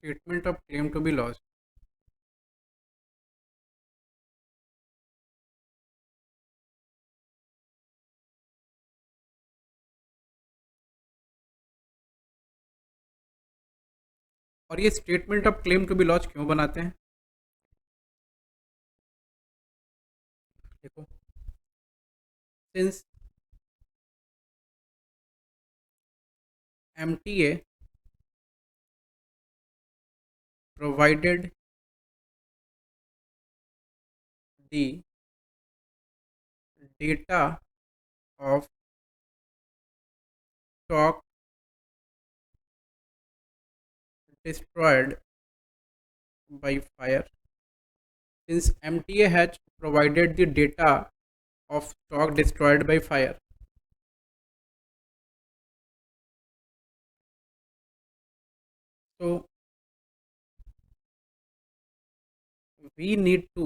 statement of claim to be lost. और ये statement of claim to be lost क्यों बनाते हैं? देखो, since MTA provided the data of stock destroyed by fire, since MTA has provided the data of stock destroyed by fire, so we need to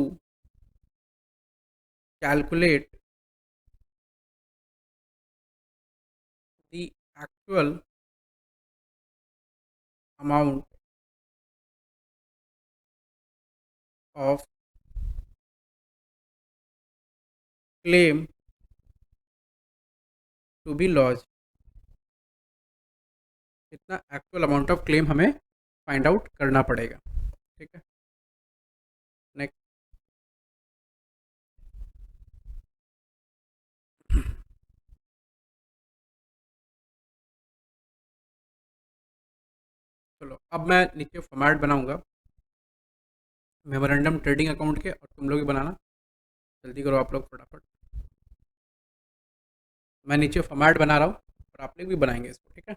calculate the actual amount of claim to be lodged। इतना actual amount of claim हमें find out करना पड़ेगा। ठीक है। Next, चलो अब मैं नीचे फॉर्मेट बनाऊंगा मेमोरेंडम ट्रेडिंग अकाउंट के, और तुम लोग भी बनाना, जल्दी करो आप लोग फटाफट। मैं नीचे फॉर्मेट बना रहा हूँ और आप लोग भी बनाएंगे इसको। ठीक है।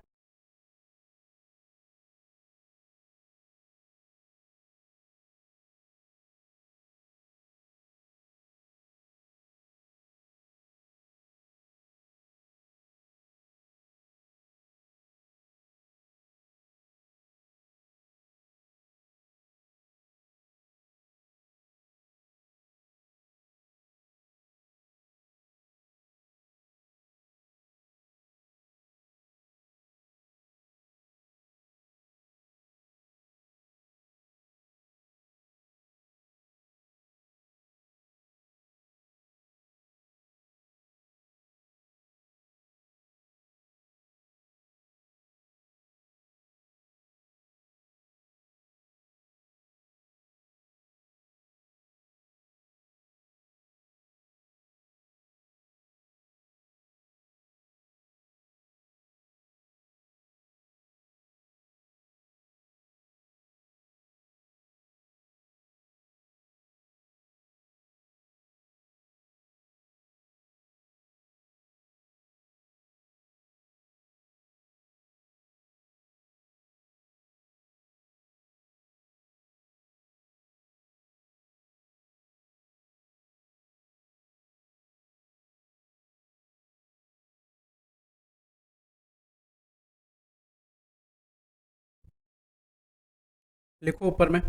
लिखो ऊपर में,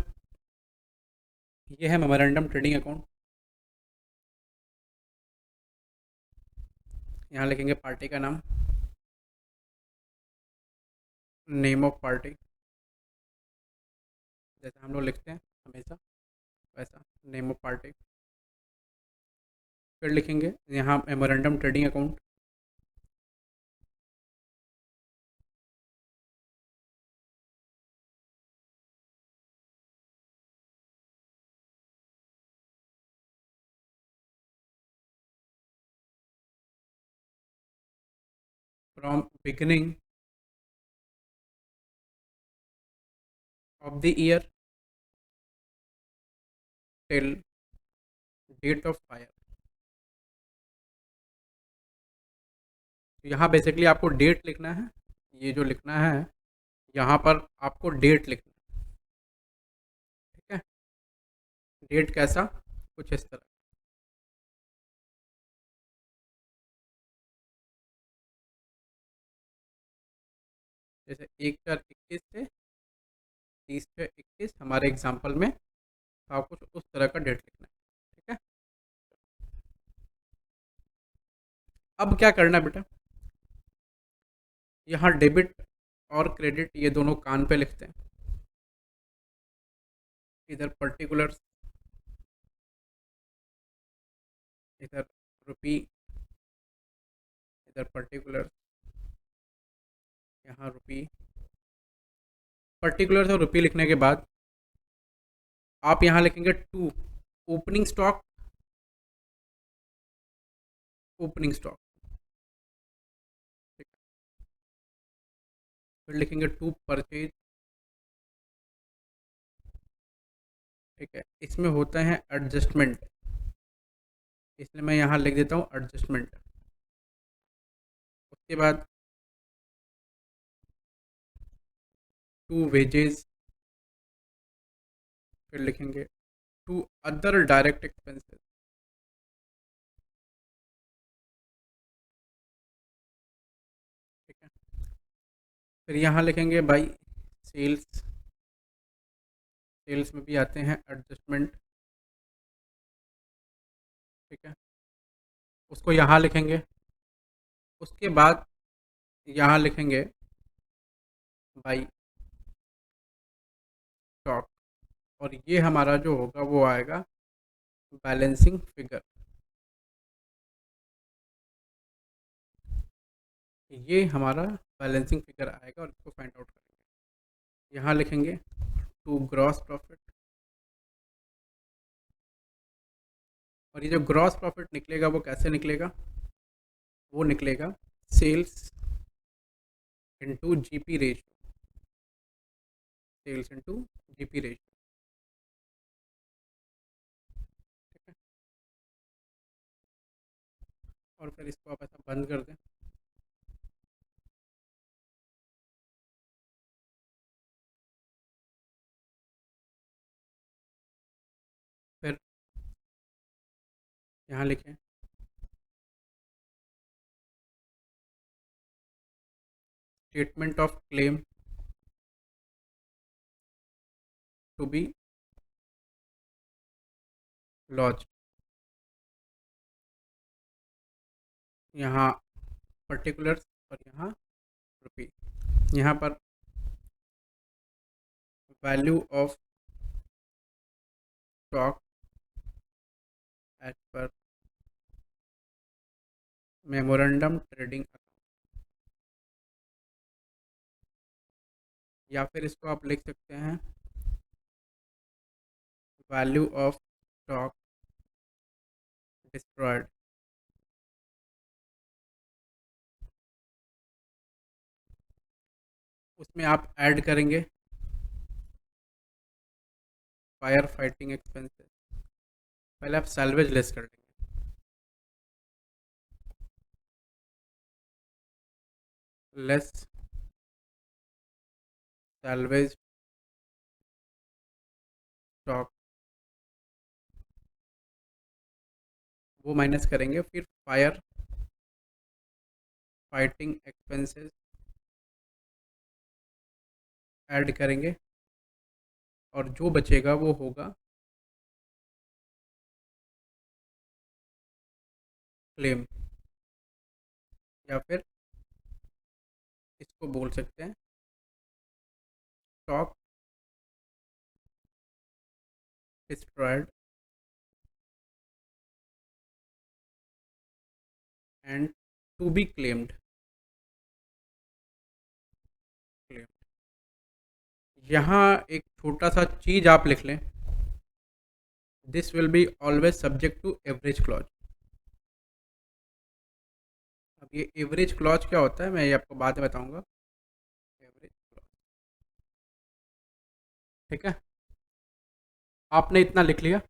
ये है मेमोरेंडम ट्रेडिंग अकाउंट। यहाँ लिखेंगे पार्टी का नाम, नेम ऑफ पार्टी, जैसे हम लोग लिखते हैं हमेशा वैसा, नेम ऑफ पार्टी। फिर लिखेंगे यहाँ memorandum trading account. From beginning of the year till date of fire. यहाँ बेसिकली आपको डेट लिखना है, ये जो लिखना है यहाँ पर आपको डेट लिखना है, ठीक है। डेट कैसा, कुछ इस तरह। जैसे 1/4/21 से 30/6/21 हमारे एग्जाम्पल में आपको कुछ उस तरह का डेट लिखना है, ठीक है। अब क्या करना है बेटा, यहाँ डेबिट और क्रेडिट ये दोनों कान पे लिखते हैं। इधर पर्टिकुलर्स, इधर रुपी, इधर पर्टिकुलर्स, यहाँ रुपी। पर्टिकुलर्स और रुपी लिखने के बाद आप यहाँ लिखेंगे to opening stock, opening stock, ठीक है। फिर लिखेंगे टू परचेज, ठीक है। इसमें होता है एडजस्टमेंट, इसलिए मैं यहाँ लिख देता हूँ एडजस्टमेंट। उसके बाद टू वेजेस, फिर लिखेंगे टू अदर डायरेक्ट एक्सपेंसेस, ठीक है। फिर यहाँ लिखेंगे बाई सेल्स, सेल्स में भी आते हैं एडजस्टमेंट, ठीक है। उसको यहाँ लिखेंगे। उसके बाद यहाँ लिखेंगे बाई स्टॉक, और ये हमारा जो होगा वो आएगा बैलेंसिंग फिगर। ये हमारा बैलेंसिंग फिगर आएगा और इसको फाइंड आउट करेंगे। यहाँ लिखेंगे टू ग्रॉस प्रॉफिट, और ये जो ग्रॉस प्रॉफिट निकलेगा वो कैसे निकलेगा, वो निकलेगा sales into GP ratio, sales into GP ratio, ठीक है। और फिर इसको आप ऐसा बंद कर दें। फिर यहाँ लिखें statement of claim to be launch. यहाँ पर्टिकुलर्स और यहाँ रुपी। यहाँ पर value of stock as per memorandum trading, या फिर इसको आप लिख सकते हैं वैल्यू ऑफ स्टॉक डिस्ट्रॉयड। उसमें आप ऐड करेंगे फायर फाइटिंग एक्सपेंसेस। पहले आप सैल्वेज लेस कर लेंगे, लेस सैल्वेज स्टॉक, वो माइनस करेंगे। फिर फायर फाइटिंग एक्सपेंसेस ऐड करेंगे, और जो बचेगा वो होगा क्लेम, या फिर इसको बोल सकते हैं stock destroyed and to be claimed. यहाँ एक छोटा सा चीज़ आप लिख लें, this will be always subject to average clause. अब ये एवरेज क्लॉज क्या होता है मैं ये आपको बाद में बताऊंगा। एवरेज क्लॉज, ठीक है, आपने इतना लिख लिया।